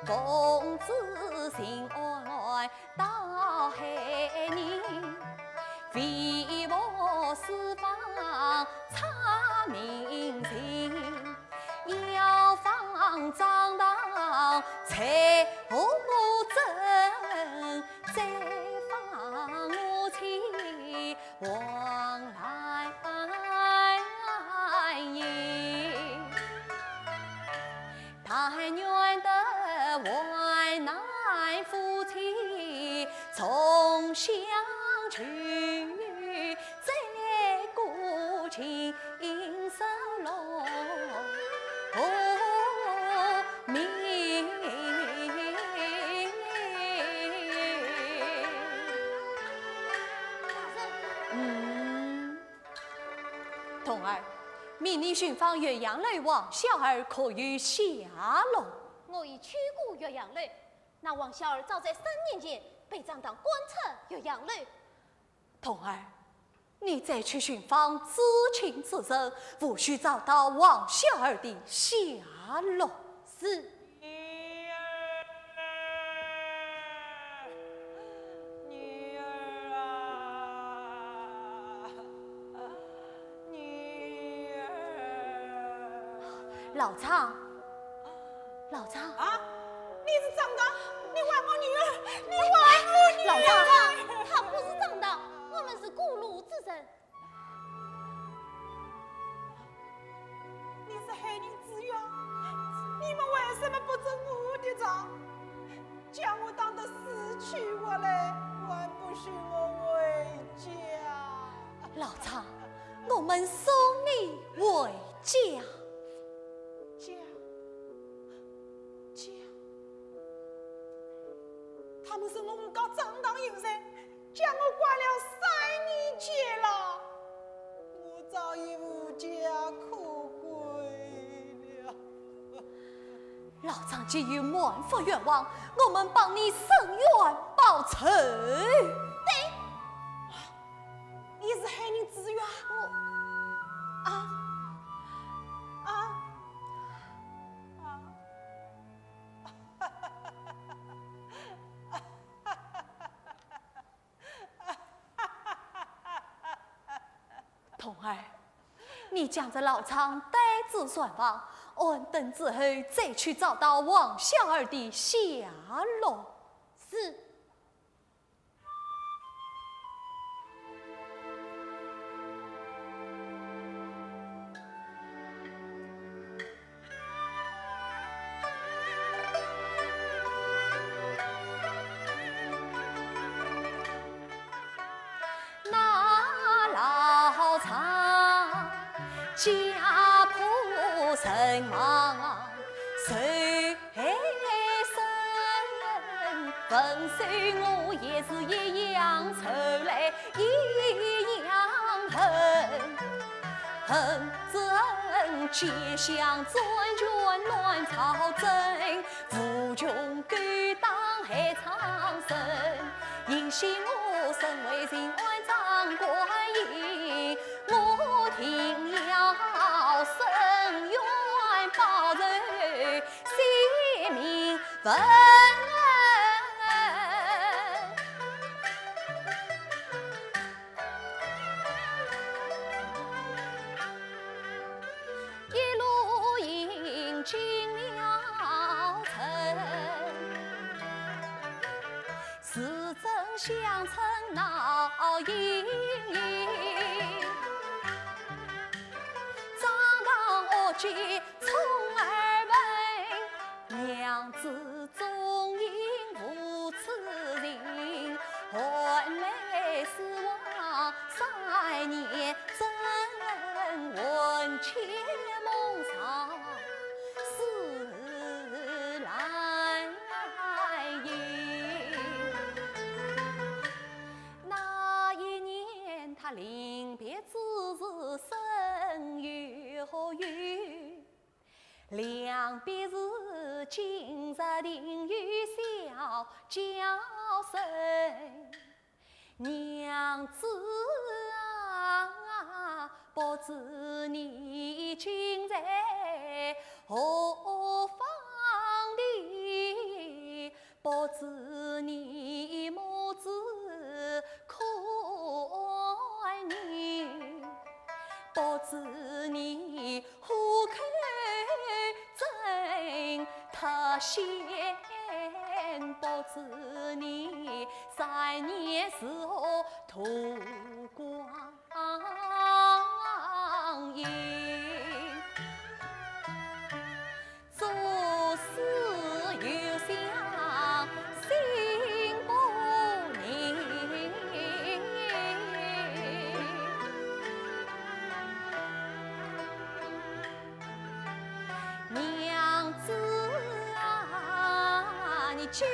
C: 公子心爱到海宁，为我四方查明情。要放张当才不正，再放我妻往来迎。但愿得淮南夫妻重相聚，再顾情深浓。童儿，明日寻访岳阳楼王小儿可有下落？
D: 我已去过岳阳楼，那王小儿早在3年前被张当观察岳阳楼。
C: 童儿，你再去寻访知情之人，务须找到王小儿的下落。
D: 是。
B: 女儿啊，女儿
C: 老张，老张
B: 啊！你是张当，你玩我女儿，你玩我女儿！
C: 老张，
D: 他不是张当，我们是过路之人。
B: 你是害人之冤，你们为什么不遵我的账，将我当得死去活来，还不许我回家？
C: 老张，我们送你回家。
B: 家，家，他们说我搞张当营生，将我关了3年监了，我早已无家可归了。
C: 老张基于满腹愿望，我们帮你伸冤报仇。
B: 你是害人之冤，我啊
C: 童儿，你将这老张带至船房，安顿之后再去找到王小儿的下落。
D: 是。
C: 家破人亡受生，分手我也是一样愁来一样恨，恨之恨结乡专权乱朝政，无穷勾当害苍生，应惜我身为秦安长官爷，我定要伸冤报仇，泄民愤。一路迎进了城，四镇乡村闹盈盈，张当恶计从而问，娘子终因无此人，换来死亡3年，真闻切梦上思来迎。那一年他临别之时生有余，两别时今日定有小了叫声娘子啊，不知你今在何方里？不知你母子可爱你？不知你虎口真特险？不知你3年是何途光阴？做事有想心不宁，娘子啊，你究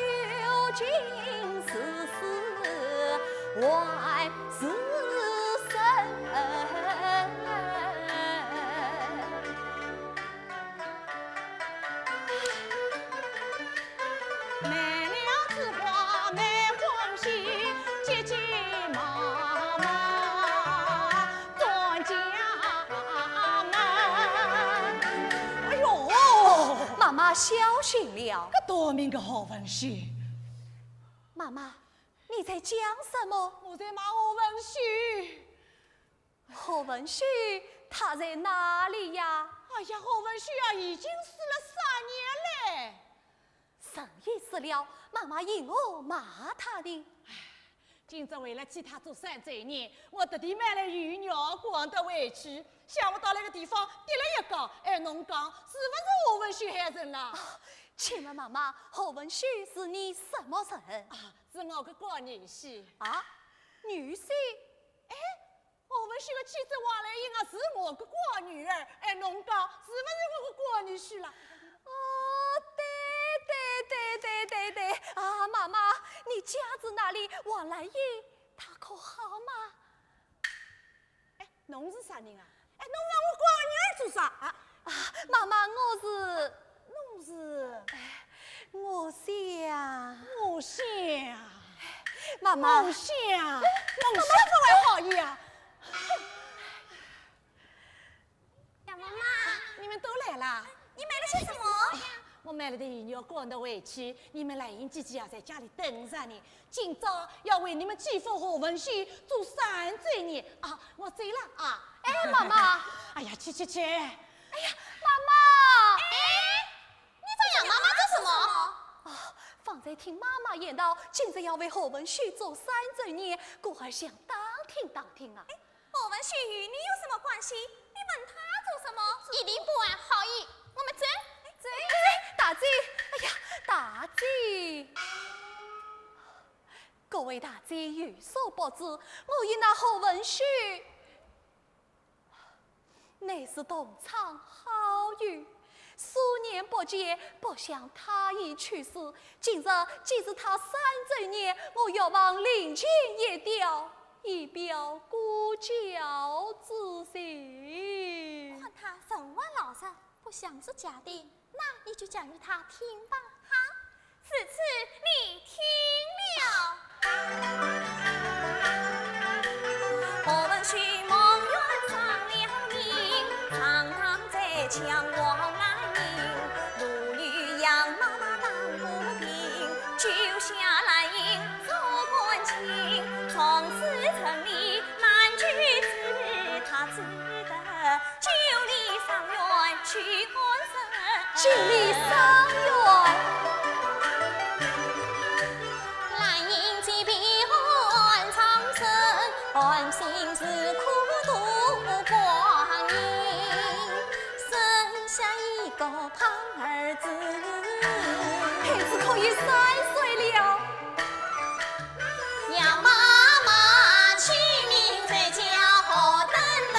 C: 竟是死还是生？
B: 买了枝花买欢喜，急急忙忙转家门。哎呦，
C: 妈妈小心了。
B: 这多命个好文戏！
C: 妈妈，你在讲什么？
B: 我在骂何文旭。
C: 何文旭他在哪里呀？
B: 哎呀，何文旭啊，已经死了3年嘞。
C: 什么事了？妈妈因我骂他的。
B: 今朝为了替他做3周年，我特地买了鱼肉光的回去。想不到那个地方跌了一跤，哎，侬讲是不是何文旭害人啦？
C: 请问妈妈，何文旭是你什么人？
B: 啊，是我个高女婿。
C: 啊，女婿？
B: 哎，何文旭的妻子王兰英啊，是我个高女儿。哎，侬讲是不是我个高女婿啦？
C: 哦，对，啊，妈妈，你家子那里王兰英，她可好吗？
B: 哎，侬是啥人啊？哎，侬让我高女儿做啥啊？
C: 妈妈，我是，
B: 侬是？
C: 我想，
B: 我想，
C: 妈妈，
B: 我想，侬想这还好意啊？
D: 呀，妈妈，
B: 你们都来啦？
D: 你买了些什么？
B: 我买了点鱼肉赶到回去，你们兰英姐姐啊在家里等着你。今朝要为你们继父何文旭做3周年啊！我走了啊！
C: 哎，妈妈，
B: 哎呀，去！
C: 哎呀，妈妈，
D: 你在养妈妈做什么？
C: 啊，方才听妈妈言道，今日要为何文旭做3周年，我还想当听啊。
D: 何文旭与你有什么关系？你问他做什么？一定不怀好意。我们走。
C: 大姐，哎呀，大姐，各位大姐有所不知，我与那何文旭乃是同窗好友，数年不见，不想他已去世。今日既是他3周年，我要望领情一调，以表顾教之心。
D: 看他神话老实，不像是假的，那你就讲给他听吧。好，此次你听了。何文旭梦圆上了名，常常在抢王兰英，路女养妈妈当不平，救下兰英做官情，从此城里难举子，他只得9里上院去安身。
C: 9里上院。
D: 兰英既比安长生，安心自苦度光阴，生下一个胖儿子，
C: 孩子可以3岁了。
D: 要妈妈取名再叫何等等。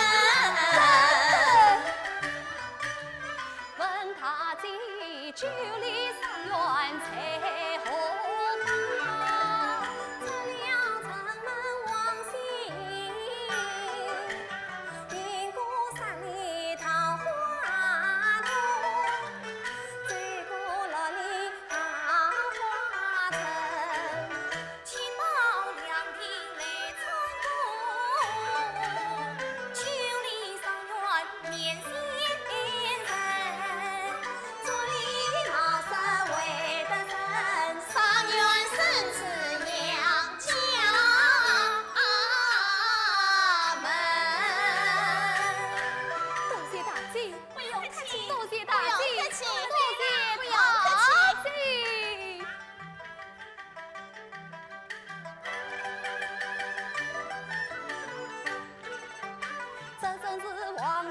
C: 问他在9里。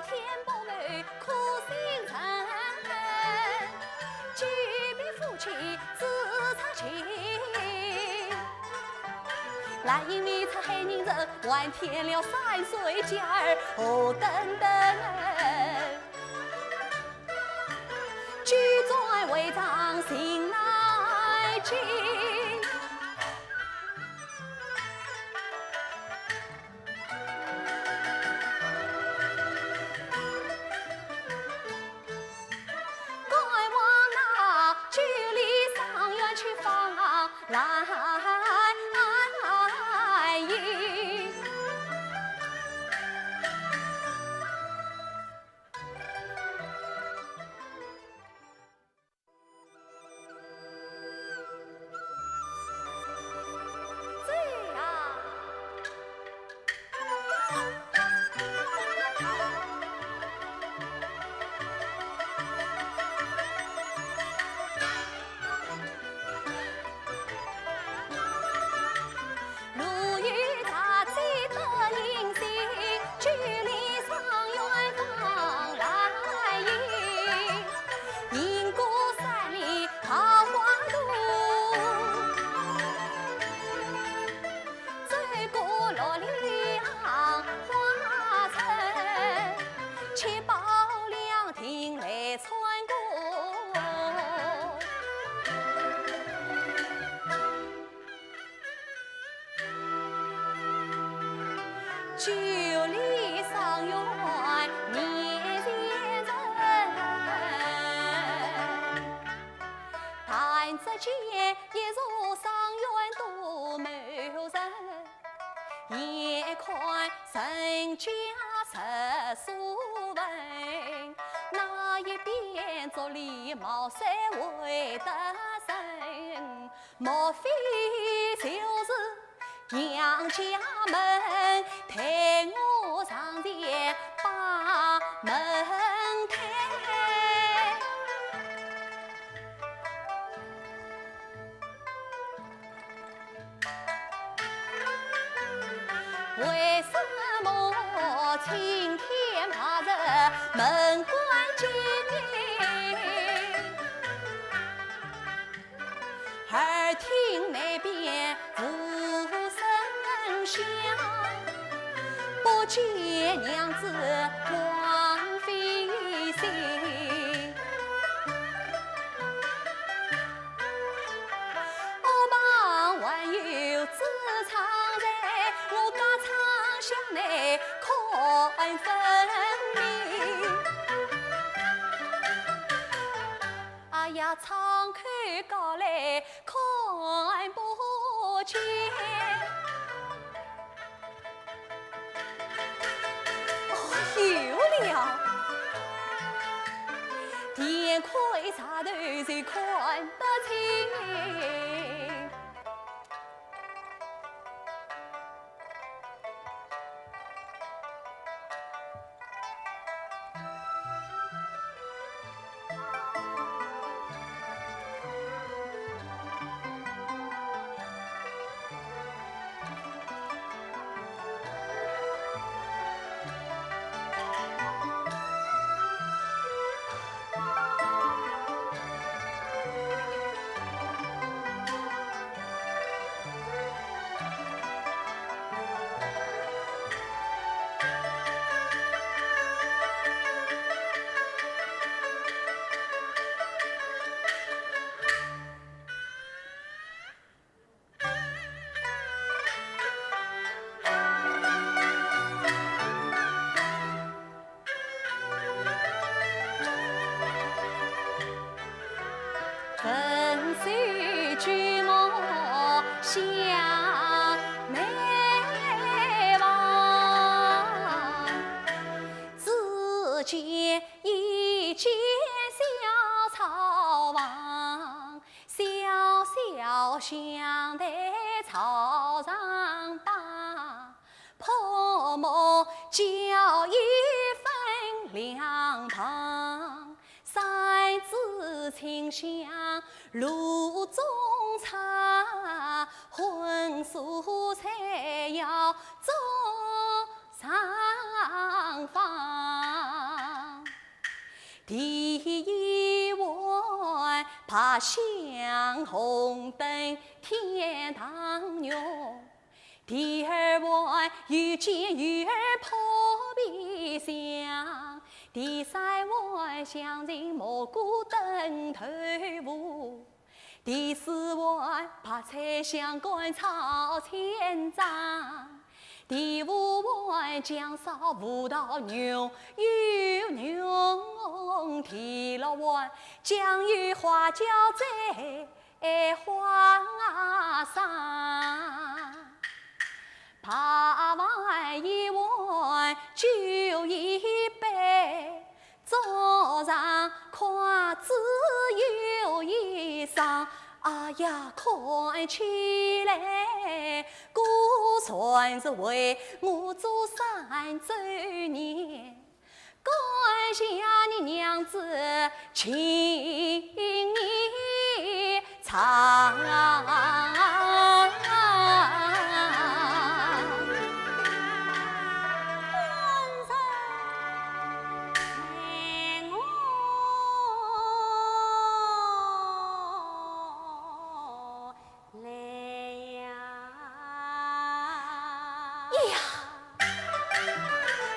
C: 天不满苦心人，举笔夫妻自插情。来因为他害人人，还添了3岁家儿何等等。举罪为杖心乃惊。九里上元年前人，但只见一座上元多美人，眼看人家十数文，那一边做礼貌谁会得胜？莫非就是杨家门抬我上前把门开？为什么青天白日门关紧？耳听那边无声响，不见娘子王妃心。我忙还有子常在，我家常向内看分明。哎呀，敞开高来看不见，有了，天亏茶头谁看得清？分水举目向内望，只见一间小草房，小小香台草上摆，泼墨浇一分两旁。三枝清香炉中插，荤素菜肴桌上放。第一碗爬香红灯天堂鸟，第二碗遇见鱼儿破鼻香，第三碗香人蘑菇灯头舞，第四碗怕菜香干炒千张，第五碗姜烧舞蹈牛有牛，第六碗酱油花椒在花上，爬完一碗酒一杯，桌上筷子有一双。哎呀，看起来，过算是为我做3周年，感谢你娘子请你尝。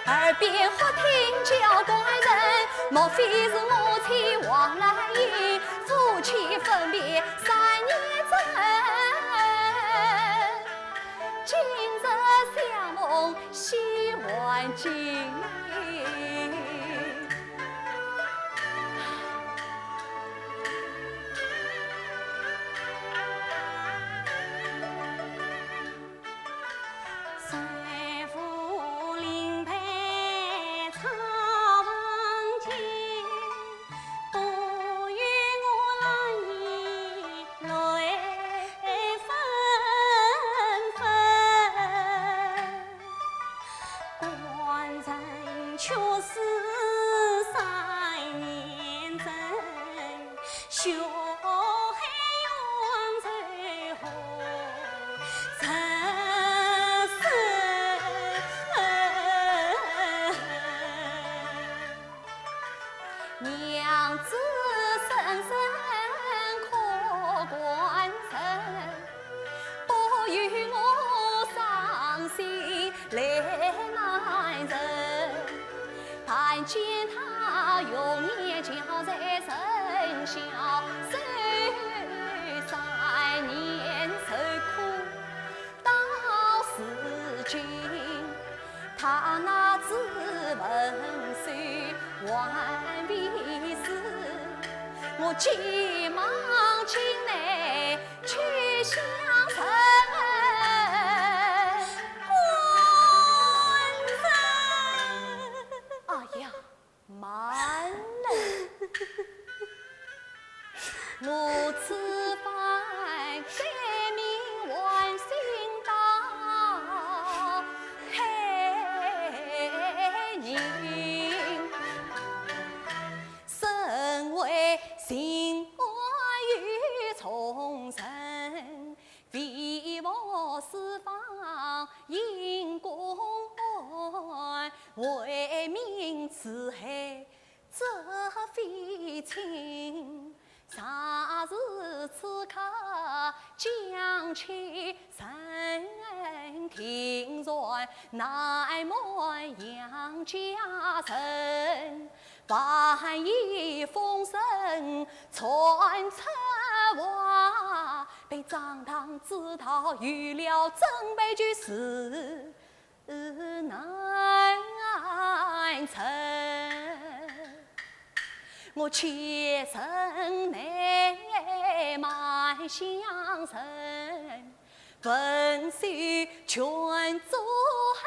C: 耳边忽听叫官人，莫非是我妻王来英，夫妻分别3年整，今日相逢喜欢尽。娘子深深可关心，不与我伤心来难忍。但见他永远交在身小手，3年受苦到如今，他那只文书还未死，我急忙进来去相称。官人，哎呀，慢了，我此番改名万姓道，黑人。身为心爱与重生，为我四方因公案，为民慈海这非亲。啥时此刻将其身听传，乃满杨家人。万一风声传出话，被张堂知道，预料真悲剧事难成。我切身内埋相承，文书全做很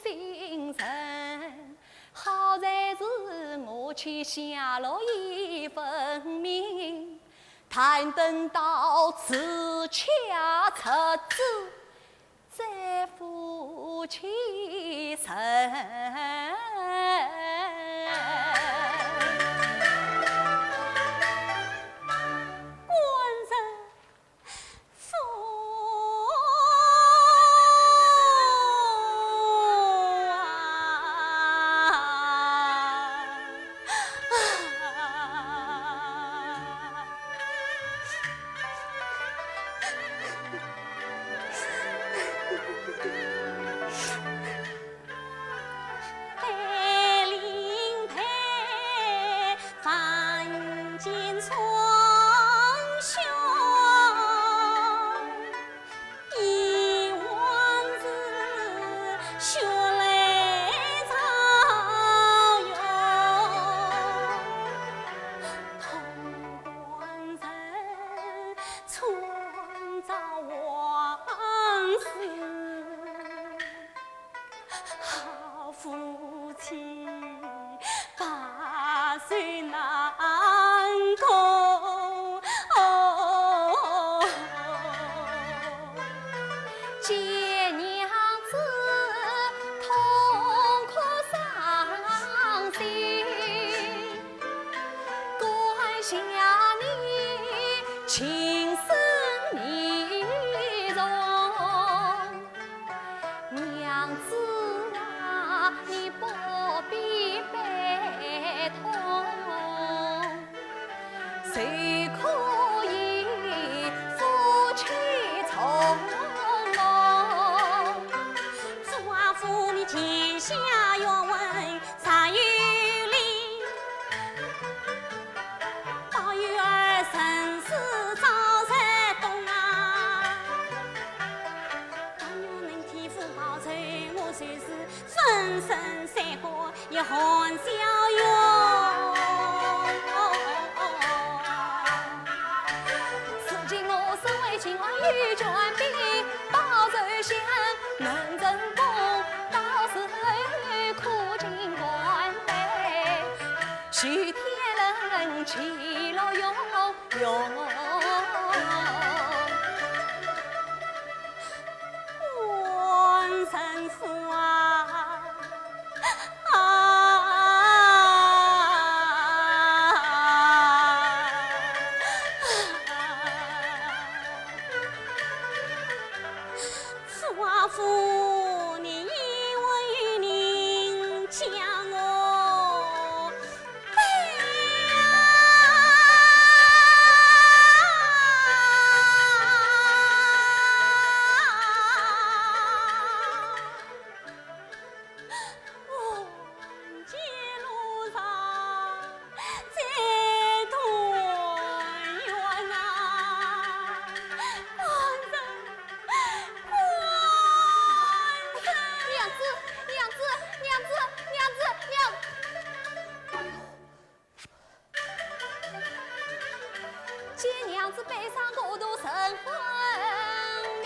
C: 心神。好在是我去下落一分明，但等到此恰出子，再负其身。情深意重，娘子啊，你不必悲痛，谁可以夫妻从容？
D: 主啊，父你天下愿闻常有理，保佑儿生死早日懂啊！但愿能天父保佑，我虽是粉身碎骨也含笑容。
C: 如今我身为秦王与权柄，报仇想能成功，到时候苦尽官非，许天人其乐融融。
D: 王神父啊！父啊父，你以我与您将我街路上再团圆啊！
C: 娘子，娘子，娘子，娘子，娘！见娘子悲伤过度生昏迷，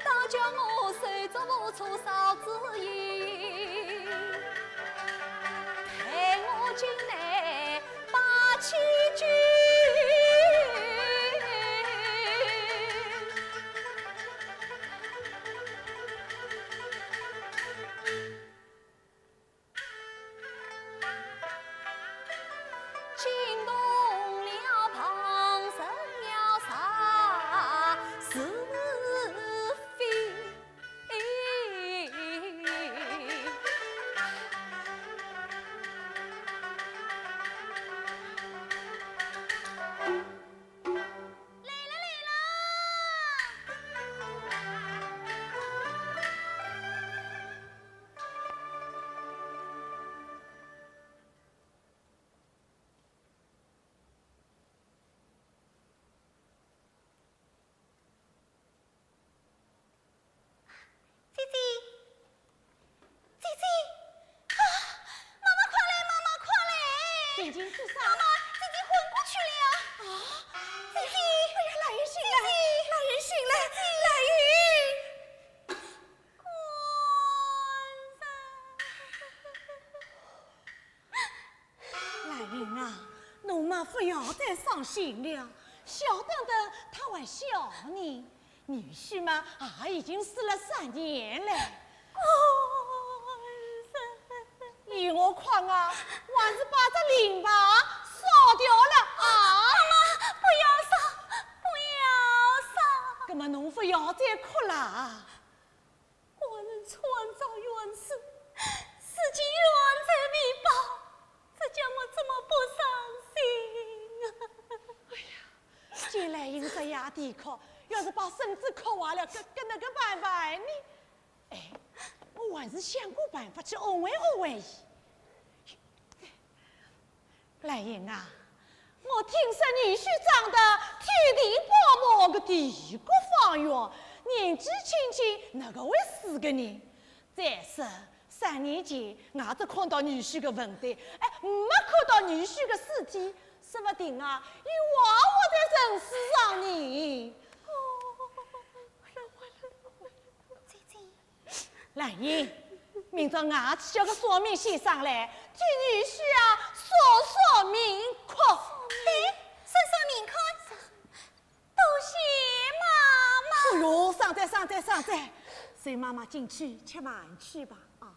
C: 倒叫我手足无措少之意，陪我进来把棋局。惊动了旁人了啥是非？
D: 姐姐，姐姐，啊！妈妈快来，妈妈快来！
A: 眼睛是啥？
D: 妈妈，姐姐昏过去了。啊！姐姐，哎呀，来人醒来！来人醒来！来人！
E: 来人啊，侬嘛不要再伤心了，小等等他还小呢，女婿嘛也已经死了3年了。依我看啊，还是把这灵牌烧掉了啊！
D: 妈妈，不要烧，不要烧！
E: 那么侬不要再哭了。
D: 我能创造冤死，事情冤在未报，这叫我怎么不伤心啊？
E: 既然因这夜底哭，要是把身子哭坏了，跟那个办法呢？哎，我还是想过办法去安慰伊。来人啊，我听说女婿长得天地饱满个地国方圆，年纪轻轻那个会死个人。再说3年前，我只看到女婿个坟堆，哎，没看到女婿个尸体，说不定啊，伊活在人世上呢。
D: 姐姐，
E: 来人，明朝我去叫个算命先生来，替女婿啊说命苦。
D: 算命看，多谢妈妈。
E: 哎呦，上寨，随妈妈进去吃饭去吧啊！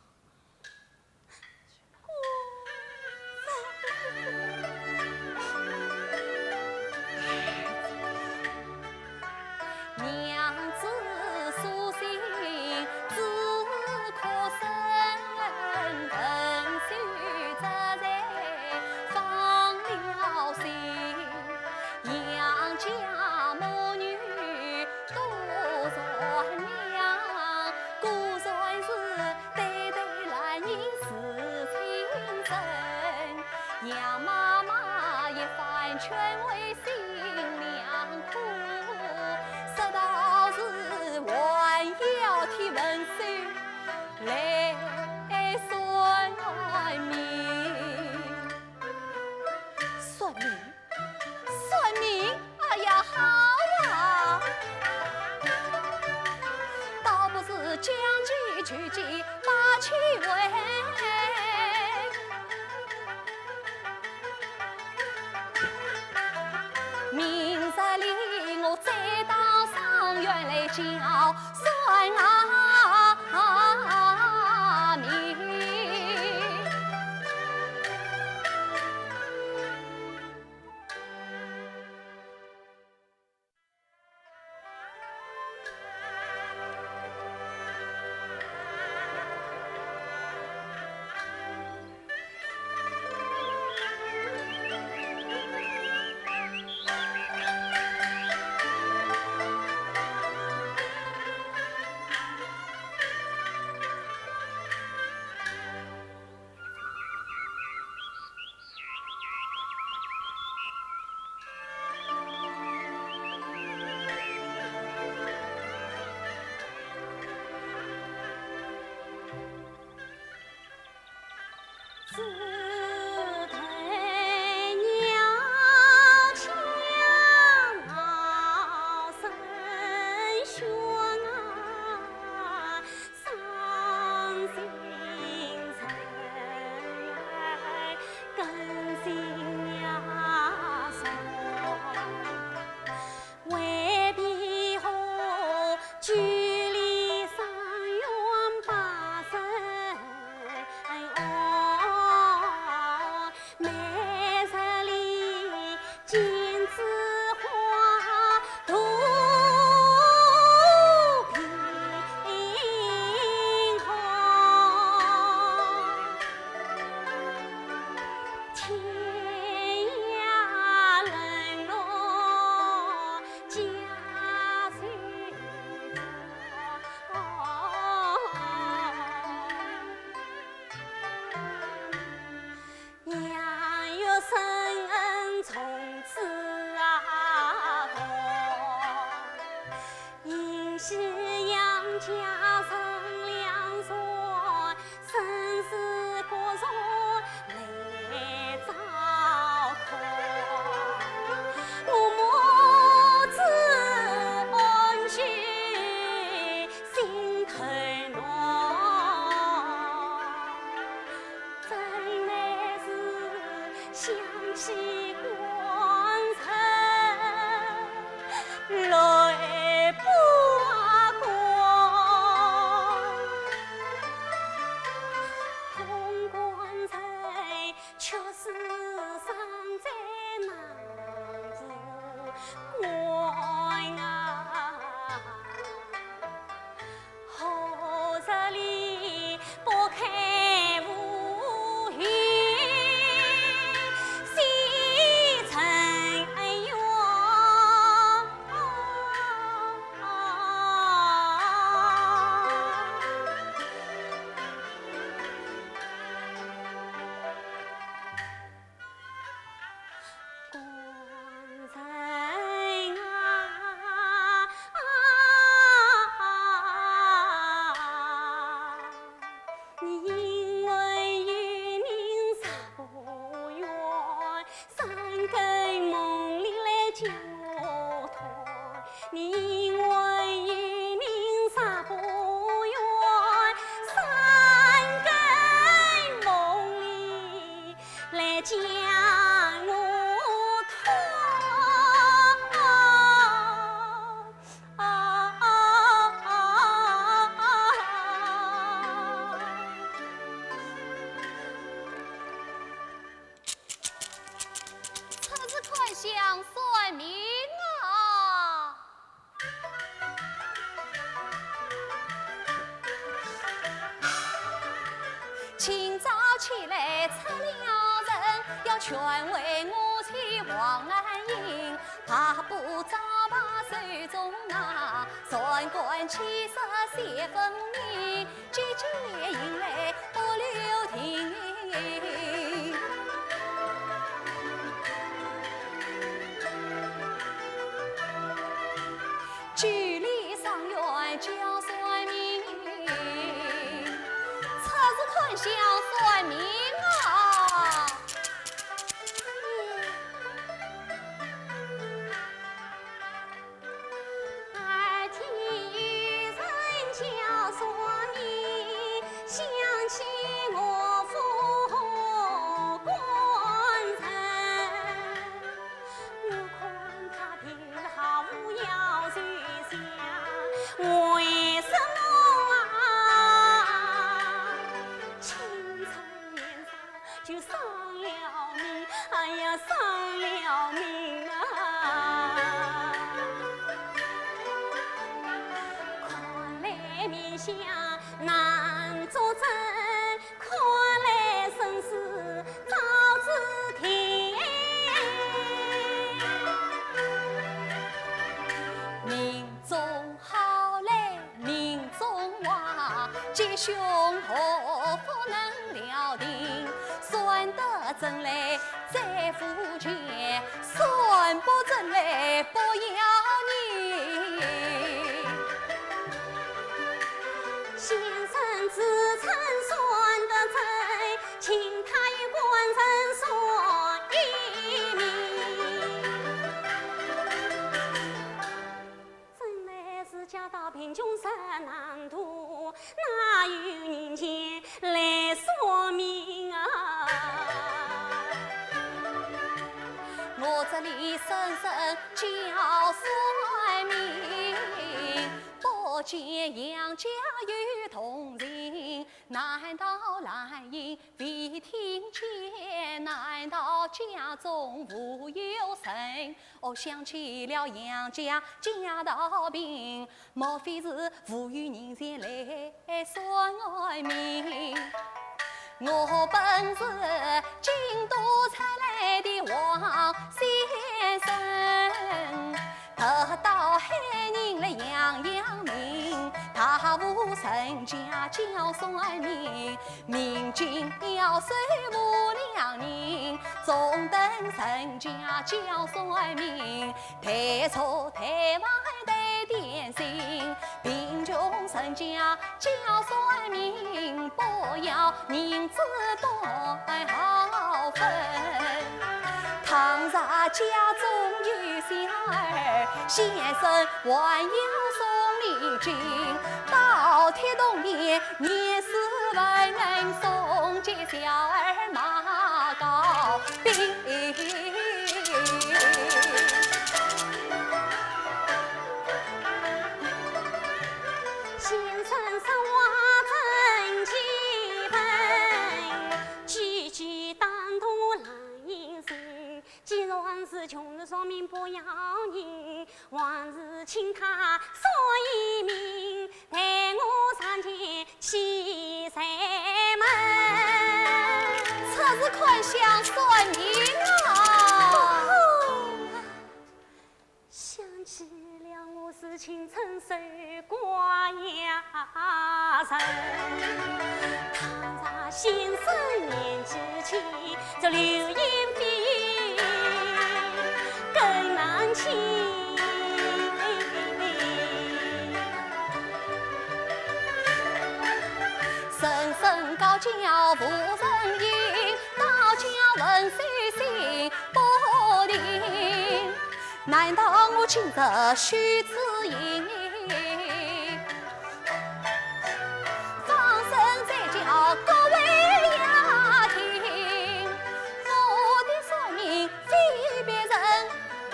C: 叫算命。
D: 自头鸟枪傲声喧啊，伤心愁，更心呀酸。为避祸，距离上远把身哦，每日里金枝花图平衡，天涯沦落家随走。养育深恩从此啊过，因喜养家生两双，生死各若来照看。我母子恩许心头暖。真乃是湘西光城来不光，潼关城却是生在南府关啊。后日里拨开乌云，西城远。关城你因为与您十不远，深更梦里来交团。你因为与您十不远，深更梦里来将我
C: 车子快向算命啊！清早起来出了人，要劝慰我妻王安英，踏步早把手中拿，算官气色显分明，节节迎来不留停。距离上远叫算命，车子快向算命啊！
D: 耳听有人叫算命，想起我父关城。我看他定好要随下，就丧了命，哎呀，丧了命啊！看来面相难作证，看来生死早知天。命中好来命中坏，吉凶祸福能料定。算得正来在夫前，算不正来不要你。先生自称算得正，请他与官人说一明。真来是家道贫穷实难度，哪有人前来说明啊？我这里深深叫算命，不见杨家与同人，难道来因未听见？难道家中无有神？我想起了杨家家道贫，莫非是无与人前来算命？我本是京都出来的王先生，得到海人来扬名，他无神家教算命，明君要随无良人，中等神家教算命，太错太歪太点心，贫穷神家教算命，不要人子多好分。倘若家中有小儿，先生还要送礼金，到铁洞里年事不能送接小儿马高兵。先生说话真气愤，句句当头难应声。既然是穷人说明不要紧，往日请他说一明，待我上前去开门。
C: 这是快想算命啊！
D: 想起了我是青春守寡呀人，倘若先生年纪轻，这流言蜚语更难听。
C: 声声高叫无人应，高叫问谁心不定？难道我今日虚自inn放声再叫各位呀听，我的算命非别人，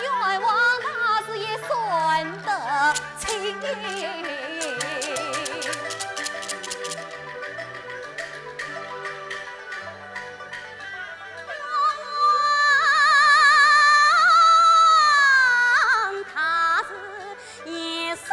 C: 冤枉他是也算得清。
D: 他是也算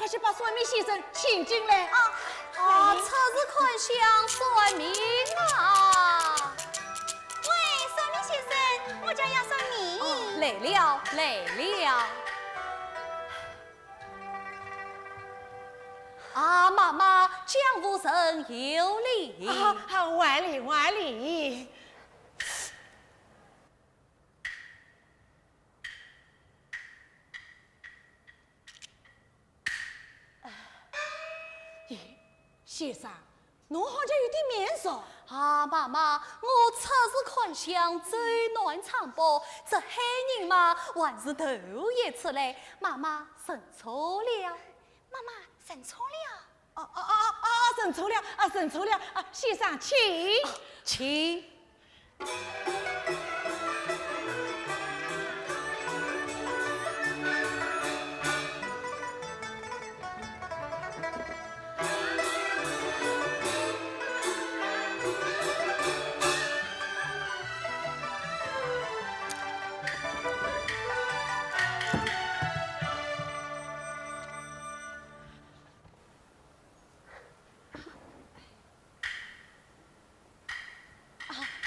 E: 快去把算命先生请进来。
C: 啊，测试款项算命啊！
D: 喂，算命先生，我家要算命。
C: 来了，来了。啊，妈妈，江夫人有礼。
E: 好，万里万里。先生，侬好像有点面熟。
C: 啊，妈妈，我测试款项最难唱播，这黑人嘛还是头一次来，妈妈认错了。
D: 妈妈认错了。
E: 认错了，认错了，先生请，
C: 请。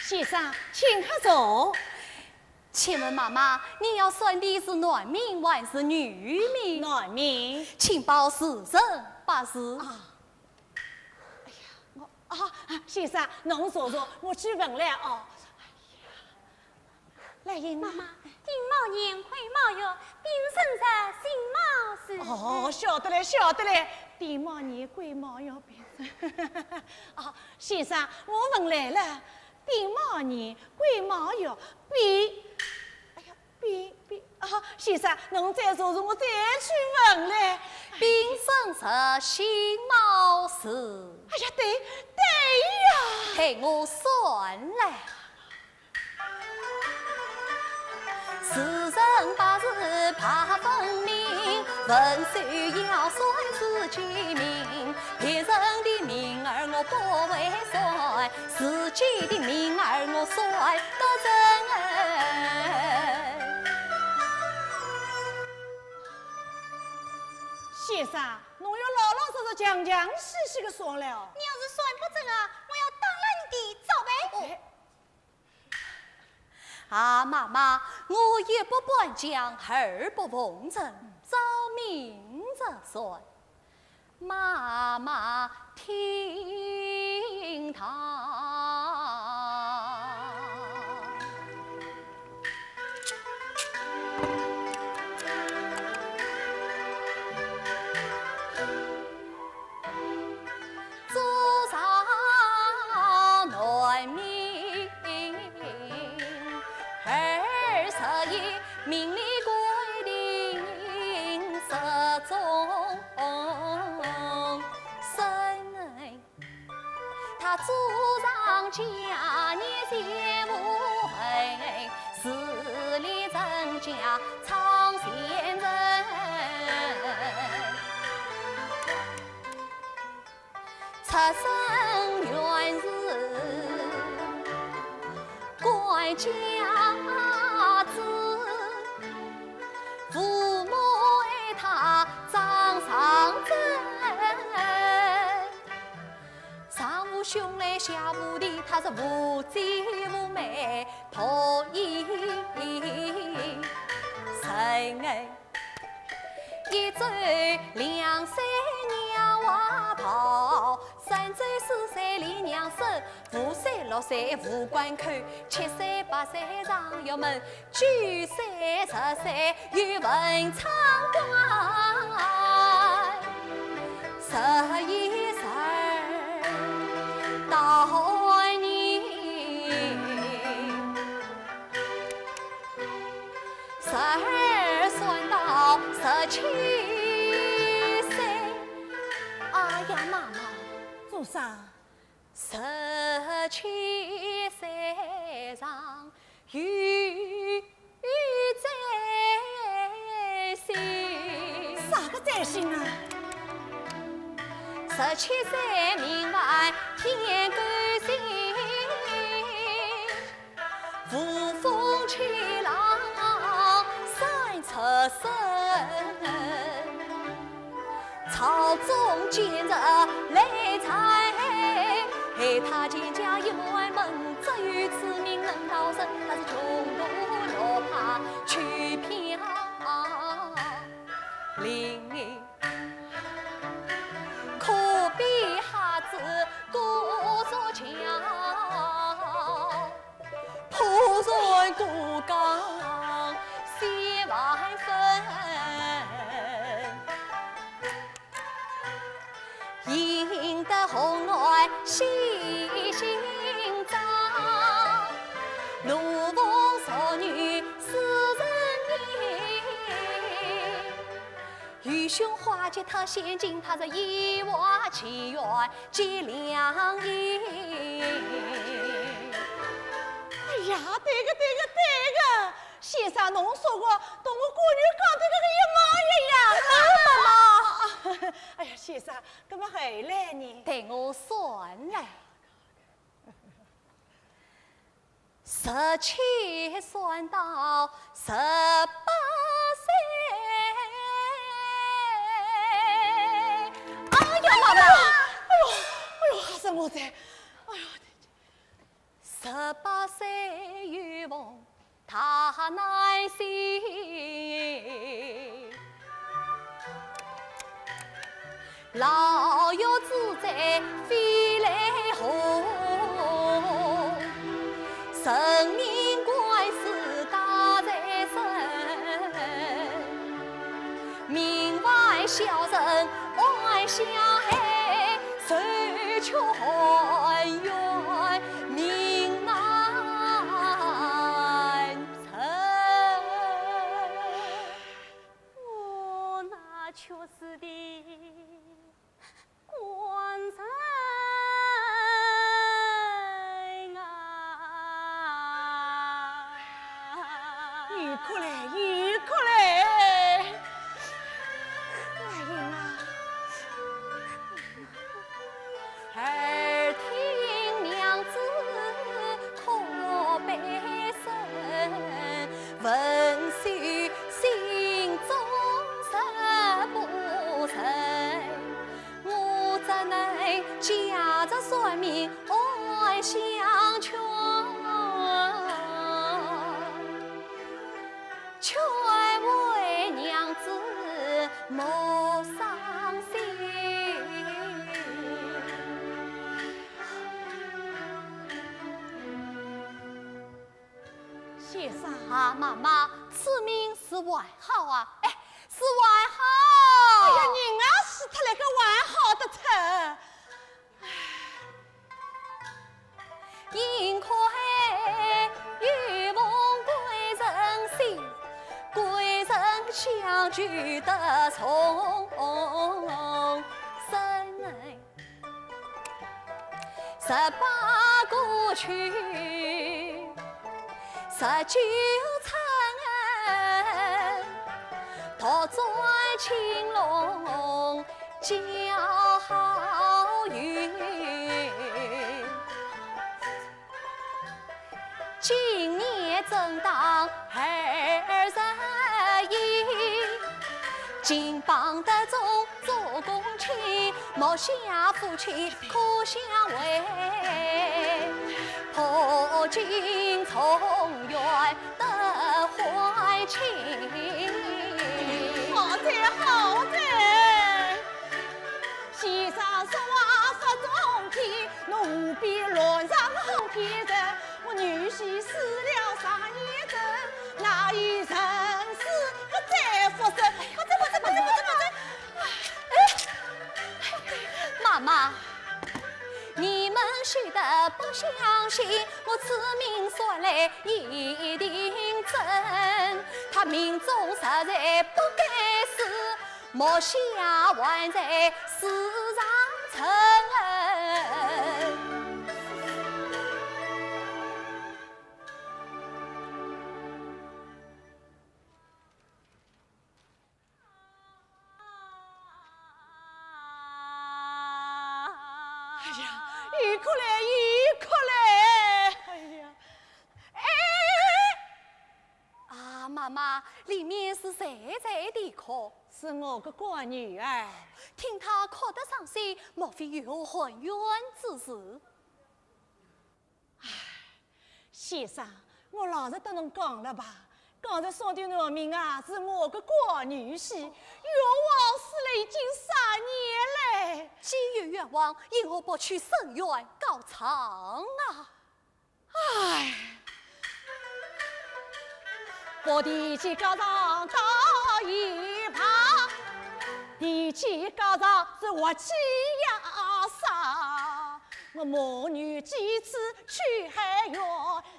E: 先生，请喝坐。
C: 请问妈妈，你要算的是男命还是女命？
E: 男命。
C: 请报是人不是？
E: 先生，侬坐坐，我去问了哦。来人，
D: 妈妈，丁某言会冒药，并生着新冒事。
E: 晓得嘞，晓得嘞。丁某年贵毛要变身。先生，我问来了。丁某年贵毛药比，先生，侬再坐坐，我再去问嘞。
C: 并生着新冒事。
E: 对呀。
C: 给我算来。是人八字怕分明，文书要算自己命。别人的命儿我不会算，自己的命儿我算得准。
E: 先生，侬要老老实实、讲讲细细的算了。
D: 你要是算不准啊，我要当了你的走呗。
C: 啊，妈妈，我一不管讲，二不奉承，照明着算。妈妈听他。桌上暖命21命里规定10种生人，他桌上家年节无痕，市里人家唱贤人。出生原是官家子，父母爱他掌上针，上无兄来下无弟，他是无姐无妹婆姨生儿，一走2岁娘娃跑，3岁4岁离娘手，5岁6岁无关口，7岁8岁上衙门，9岁10岁有文昌官，11、12到年，12算到17。妈妈，
E: 做啥
C: ？17岁上有灾星，
E: 啥个灾星啊
C: ？17岁命外天干星，扶风起浪三出生。朝中见着来财，他见家院门只有此名能到身，他是穷途落魄去飘零，可比哈子过座桥，破碎过江千万分，赢得红爱喜心脏，如风少女思人意，愚兄化解他陷阱，他这一瓦祈愿结良姻。
B: 哎呀，对个，先生侬说过，同我闺女讲的个一模一样啊，妈妈。哎呀，先生，搿么后来呢？
C: 对我算来17算到18岁。哎呀，妈妈！
B: 哎呦，吓死我在！哎呦
C: ，18岁有梦他难醒，老友子在飞来红，生命怪事大在身，命外小人爱相害，谁却含冤命难成。
D: 我那却是的官人啊！
B: 有可来！哎呀！
C: 耳听娘子可悲声，闻须心中实不成。我怎能假着算命爱相劝，却为娘子莫伤心。
B: 先生，
C: 啊，妈妈，此名是外号啊，哎，是外号。
B: 哎呀，人啊，死脱了个外号的出。
C: 幸亏玉凤贵人心，贵人相聚得从深。18过去19春，桃栽青龙交好运。今年正当21，金榜得中做公卿，莫下夫妻可相为，破镜重圆得怀情。
B: 好在，先生说话发中天，奴婢乱上红天人。我女婿死了上一阵，哪有人死不再复生？不在！
C: 妈妈，你们须得不相信，我此命算来一定真。他命中实在不该死，莫下还在世上沉。
B: 一哭来！哎呀，
C: 啊，妈妈妈，里面是谁在的哭？
E: 是我个乖女儿。
C: 听她哭得伤心，莫非有混冤之事？
E: 先生，我老实跟侬讲了吧，刚才送的农民啊，是我个乖女婿，冤枉死了已经3年嘞。
C: 既有冤枉，因何不去申冤告偿啊？
E: 唉，我提起高堂到一旁，提起高堂是我气呀杀。我母女几次去海远，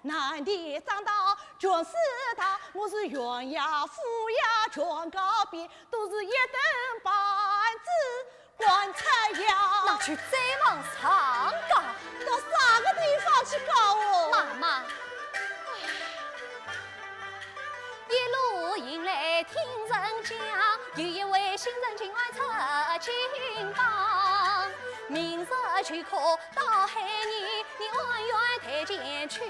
E: 难题长大全是他。我是鸳鸯夫呀，全告别都是一等半子棺材呀。
C: 那去再往上告，
E: 到啥个地方去告哦？
C: 妈妈。一路迎来听人讲，有一位新人今晚出金榜，明日去可到海年，你往远台前去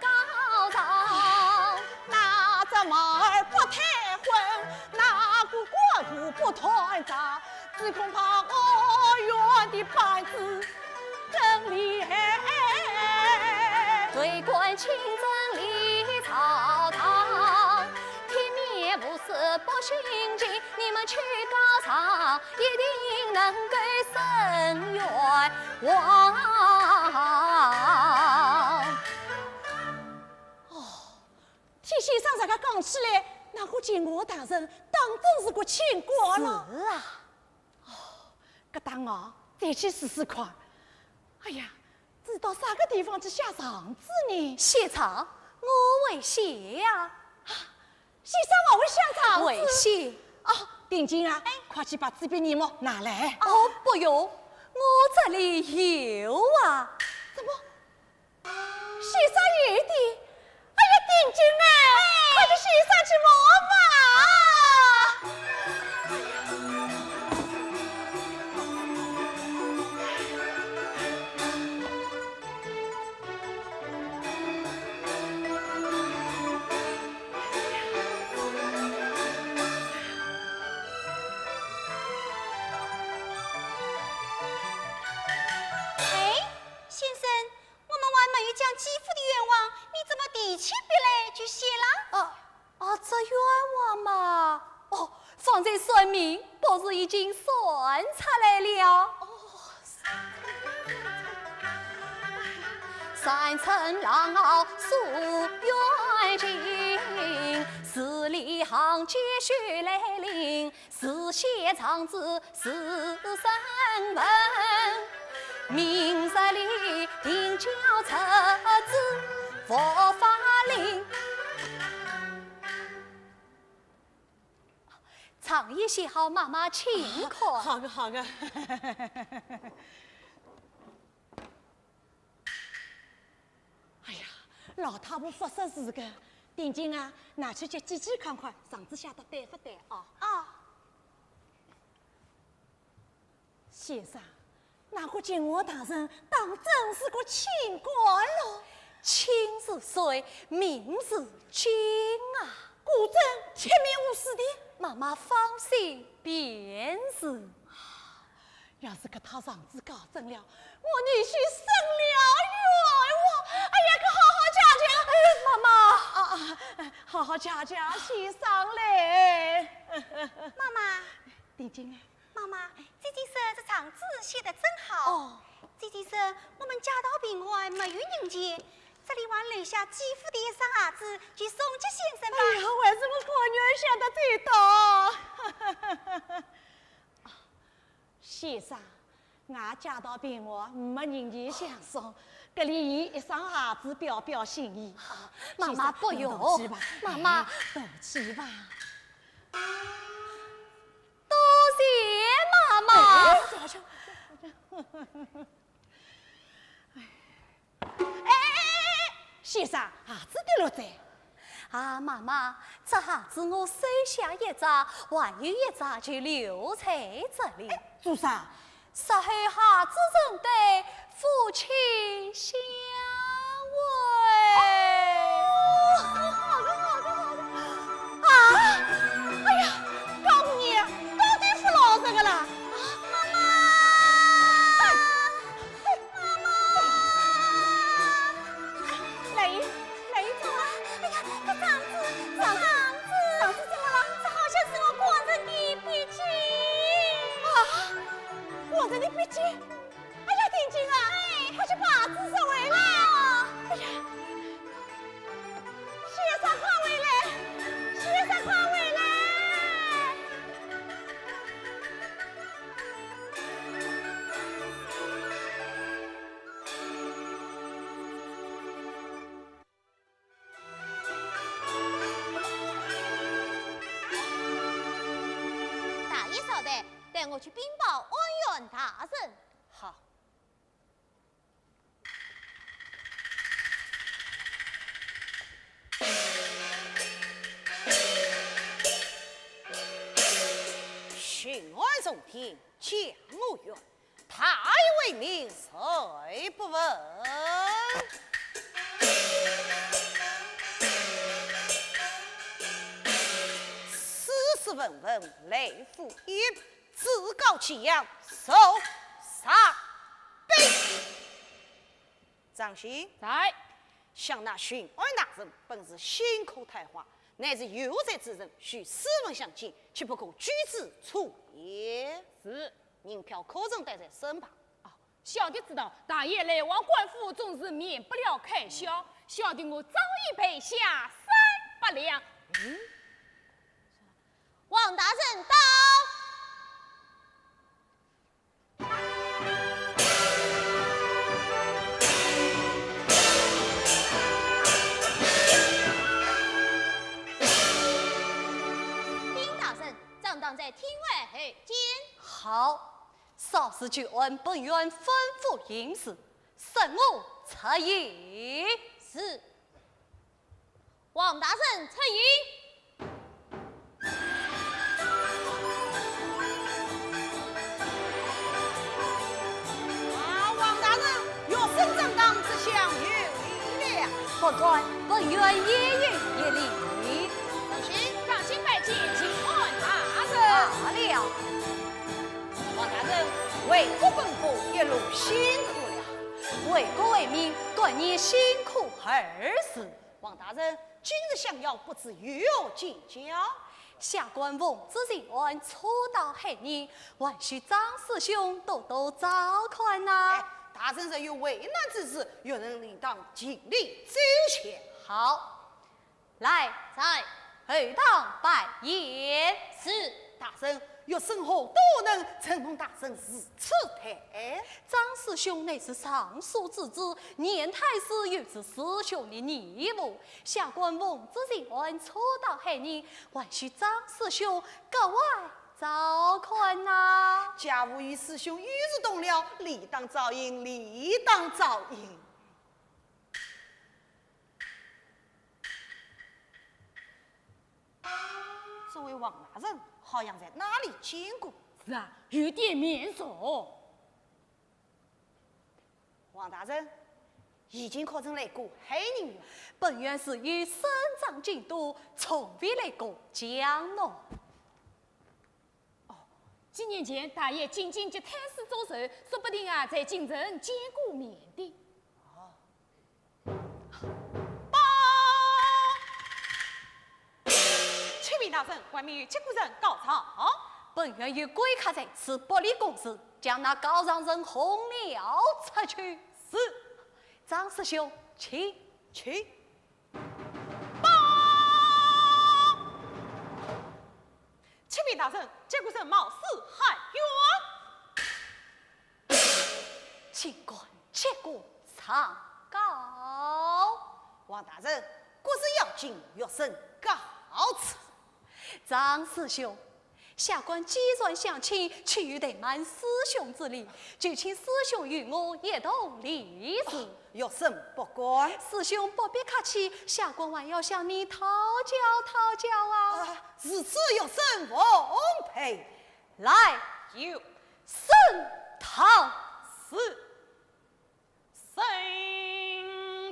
C: 告状。
E: 那这马儿不太混，那个官府不团长，只恐怕我远的班子更厉害。
C: 对官清正理朝堂，铁面无私不心惊，你们去告状，一定能够伸冤枉。
E: 替先生这个讲起来，那个见我大人当真是个清官了。
C: 是啊，
E: 搿当我再去试试看。哎呀，知道啥个地方去下场子呢？
C: 谢场，我为谢呀，
E: 先生我会下场子。
C: 为谢。
E: 哦，定金啊，快去把纸笔泥墨拿来。
C: 哦，不用，我这里有啊。
E: 怎么？先生有的？哎呀，定金哎，快点先生去摸吧。
C: 这冤枉嘛，方才算命不是已经算出来了？三层廊坳诉冤情，字里行间血来临，字写长字是身份，明日里定交册字佛法令。唱一些好，妈妈请客。
E: 好个好个。哎呀，老太婆不识字个，定金啊，拿去接健健康康，上次写得对不对啊？
D: 哦，
E: 先生，那个见我大人当真是个清官喽？
C: 清是水，明是君啊，
E: 果真铁面无私的。
C: 妈妈放心，便是。
E: 要是给他上子搞正了，我女婿生了冤枉。哎呀，可好好讲讲。哎，妈妈，好好讲讲，先生嘞。
D: 妈妈，
E: 定金啊，
D: 妈妈，姐姐说这场字写得真好。
E: 哦，
D: 姐姐说我们家道贫寒，没有人接，这里还留下几副的一双鞋子，去送给先生吧。
E: 哎呀，为什么个女儿想得最多？先生，俺家道贫寒，没人钱相送，搿里有一双鞋子表表心意。
C: 妈妈不用
E: 多去吧，
C: 妈妈
E: 多去吧。
C: 多谢妈妈。
E: 先生，鞋子掉落在。
C: 啊，妈妈，这鞋子我收下一只，还有一只就留在这里。
E: 做啥？
C: 日后鞋子认对夫妻相
E: 好的。
D: 姐，哎呀，婷婷啊，快去把子收回来啊！哎呀，先生快回来，先生快回来！
C: 大爷晓得，带我去禀报安源大人。
E: 好。巡安中天，将我愿，太尉命谁不闻？斯斯文文，雷府一，自告其阳，受杀兵。张欣，
A: 在。
E: 想那巡安大人本是心口太滑，乃是有才之人，须斯文相见，岂不可举止处也？
A: 是。
E: 银票可曾带在身旁？
A: 小弟知道，大爷来往官府总是免不了开销，小弟我早已备下300两。
C: 王大人到。丁大人，张当在厅外候见。
F: 好，少时就按本院吩咐行事，慎我出营。
C: 是。王大人出营。
E: 王大人，若身正当之相有礼了。
F: 不管本院也有一礼。
A: 张欣拜见金安大人。
F: 罢了。
E: 王大人，为国奔波一路辛苦了，
F: 为国为民，断你辛苦而死。
E: 王大人，今日相邀，不知与我见交。
F: 下官奉之人初到黑年，还需张师兄多多照看呐、
E: 哎，大人若有为难之事，有人理当尽力周全。
F: 好，来，
C: 在。
F: 后堂拜宴。
C: 是。
E: 大人，有甚何多能，承蒙大人如此谈。
F: 张师兄乃是上书之子，念太师又是师兄的义务，下官奉之人初到黑年，还需张师兄格外照看呐、
E: 家务与师兄与之同了，理当照应，理当照应。这位王大人，好像在哪里见过？
A: 是啊，有点面熟。
E: 王大人，已经可曾来过黑人园？
F: 本院是与省长京都，从未来过江南。
A: 几年前，大爷仅仅接太师走手，说不定啊，在京城见过面的。
B: 启禀大人，外面有7股人告状。
F: 本院有贵客在此不利公事，将那告状人轰了出去。
E: 是，
F: 张师兄，请。
B: 启禀大人，这股人冒死害冤。
F: 请官切过长告。
E: 王大人，国事要紧，若甚告辞。
F: 张师兄，下官既然相请，却有得满师兄之礼，就请师兄与我一同离事。
E: 若甚不管。
F: 师兄不必客气，下官还要向你讨教啊！
E: 如此若甚奉陪。
F: 来，
B: 有
F: 升堂。
B: 是升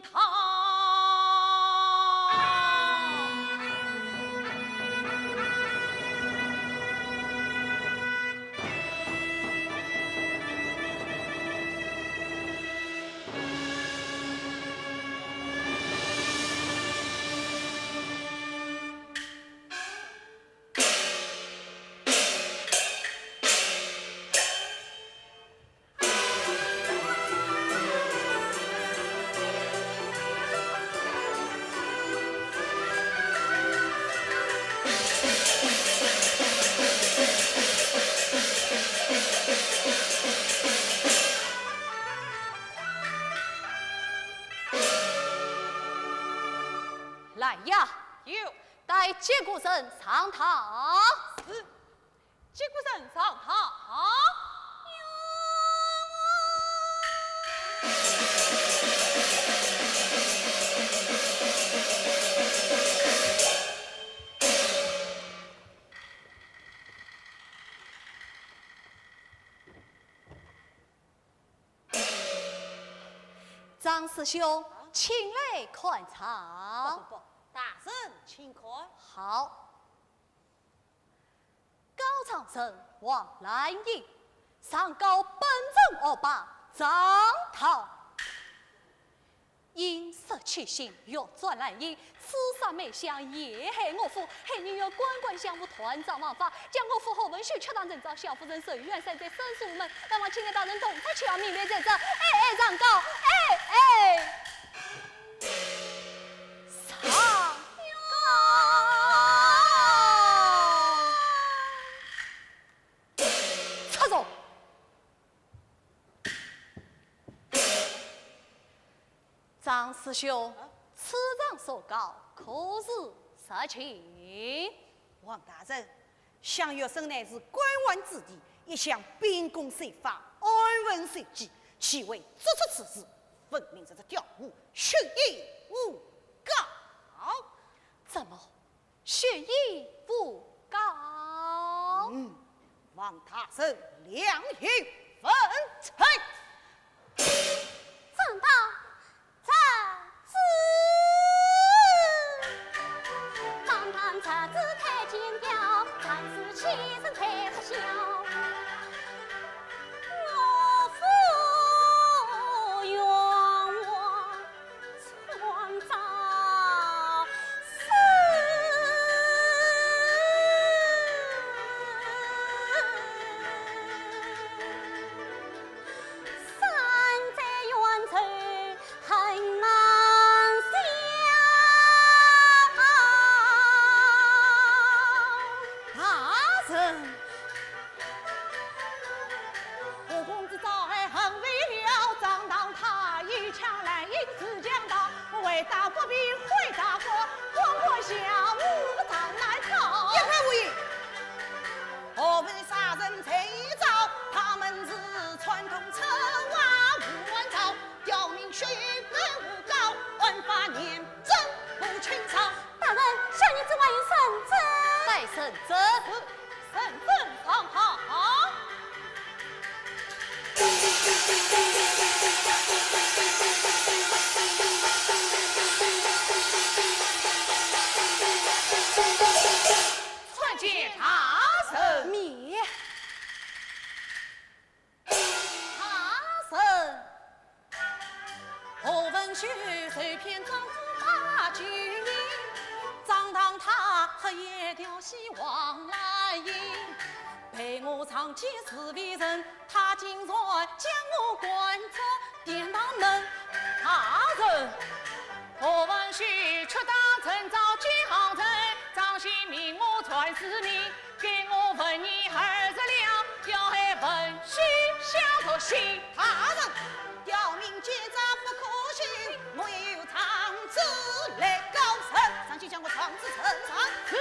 B: 堂。
F: 神上堂。
B: 是，击鼓声上堂。
F: 张师兄，请来看场。
B: 不，大圣请看。
F: 好，高长生往南营，上告本镇恶霸张涛，因失去心，欲转南营，刺杀梅香，夜害我府，害人有官官相护，团长王法，将我府后文书却当人造，小夫人手远山在申诉门，但望请来大人洞察，却要明白在这，上告，上告，插手。张师兄，此章所告，可是实情？
B: 王大人，祥月省乃是关湾之地，一向秉公守法，安稳社稷，岂为做出此事？分明是调虎蓄意诬告。
F: 怎么蓄意诬告？
B: 王大人良心分清。
D: 正道正直，堂堂车子太金雕，凡事起身太不孝。我父愿我创造山在远处很难想。
B: 大人，我公子早还很为了，张当他一枪来引自将到，为大不必回大国，黄河下无张来逃。一派无义，我们杀人这一招，他们是传统车瓦无完造，刁民血雨本无高，万法念真不清朝。
D: 大人，小女子万一圣旨。
F: 待圣旨。
B: 身份上好。
A: 传见大圣。
F: 灭。大圣，
E: 我闻许随篇丈夫大军营，张当他黑夜调戏往来营，陪我长期是为人，他竟然将我关着殿堂门。
A: 大人，我闻许出大臣召见行人，张姓命我传使命，给我问你儿子了，要还文许相托心。
B: 大人，刁民奸诈不可信，我也有长子来告成，上去将我长子呈上。
A: 是。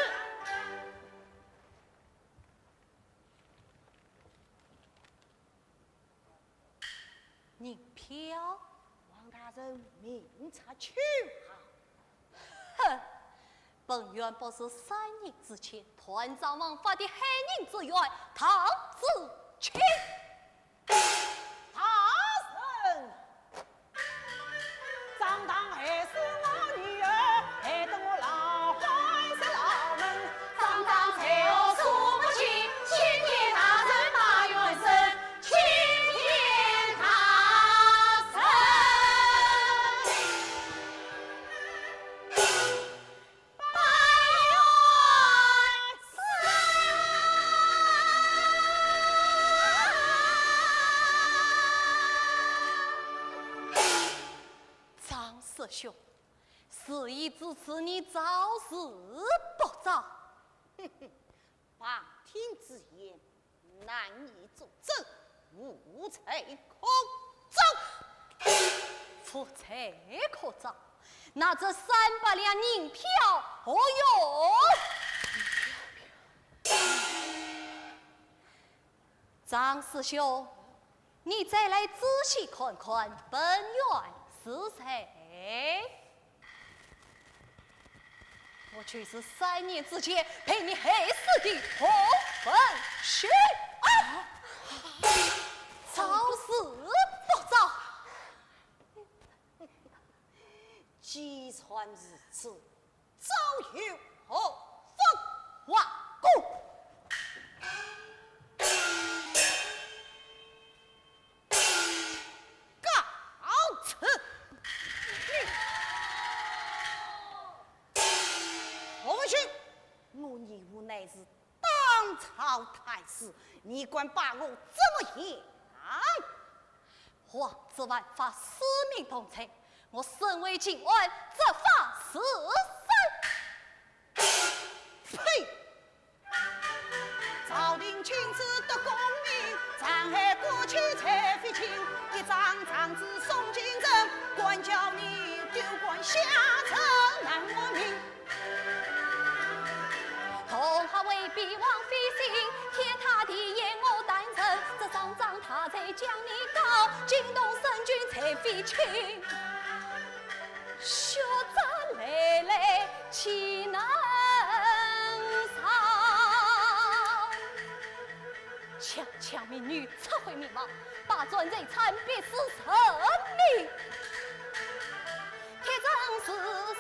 F: 宁飘，
B: 王大人明察秋毫。
F: 哼，本院不是3日之前团长王法的害人之冤，唐子清。
B: 大人，张当还是我女儿，还等我老怀是老门。张当才我数不清，青天大人马元生，青天大神。
F: 张师兄，事已至此，你早是不早。
B: 旁听之言，难以作证，无才可证。
F: 夫财可造，那这300两银票何用？张师兄，你再来仔细看看本院是谁？我却是3年之前陪你黑死的洪文旭啊！早死不早。
B: 既传如此，早有何妨？瓦工，告辞。洪文旭，我义父乃是当朝太师，你管把我怎么样？
F: 皇子万法，司命同称。我身为靖安，责罚死生。
B: 呸！朝廷亲自得功名，残害国戚才非亲。一张状子送进城，管教你丢官下城难闻名。
F: 同行未必枉费心，天塌地陷我担承。这张仗他在将你告，惊动圣君才非亲。血战累累，岂能偿？强抢民女，撤回民王，把专贼参必是臣命。铁证是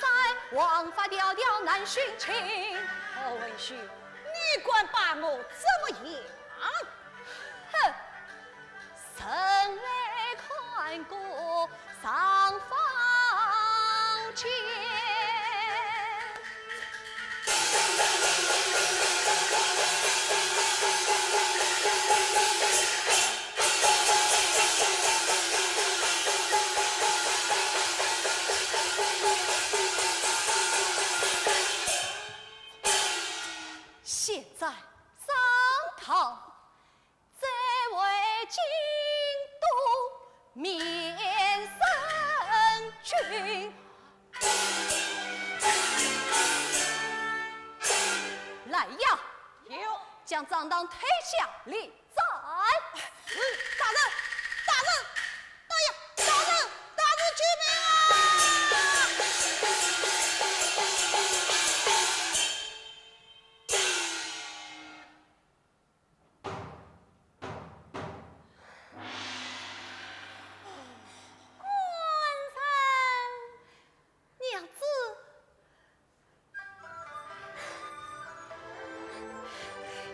F: 山，王法迢迢难寻情。
B: 洪文旭，你管把我怎么样？
F: 哼！臣来看过上方前。现在上堂，这位京都面圣君，来呀！
B: 有，
F: 将账单推下立斩。
B: 大人，大人，哎呀，大人，大人救命啊！
F: 娘子，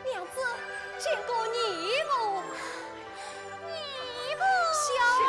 F: 娘子，见过义母，
D: 义父，
F: 小儿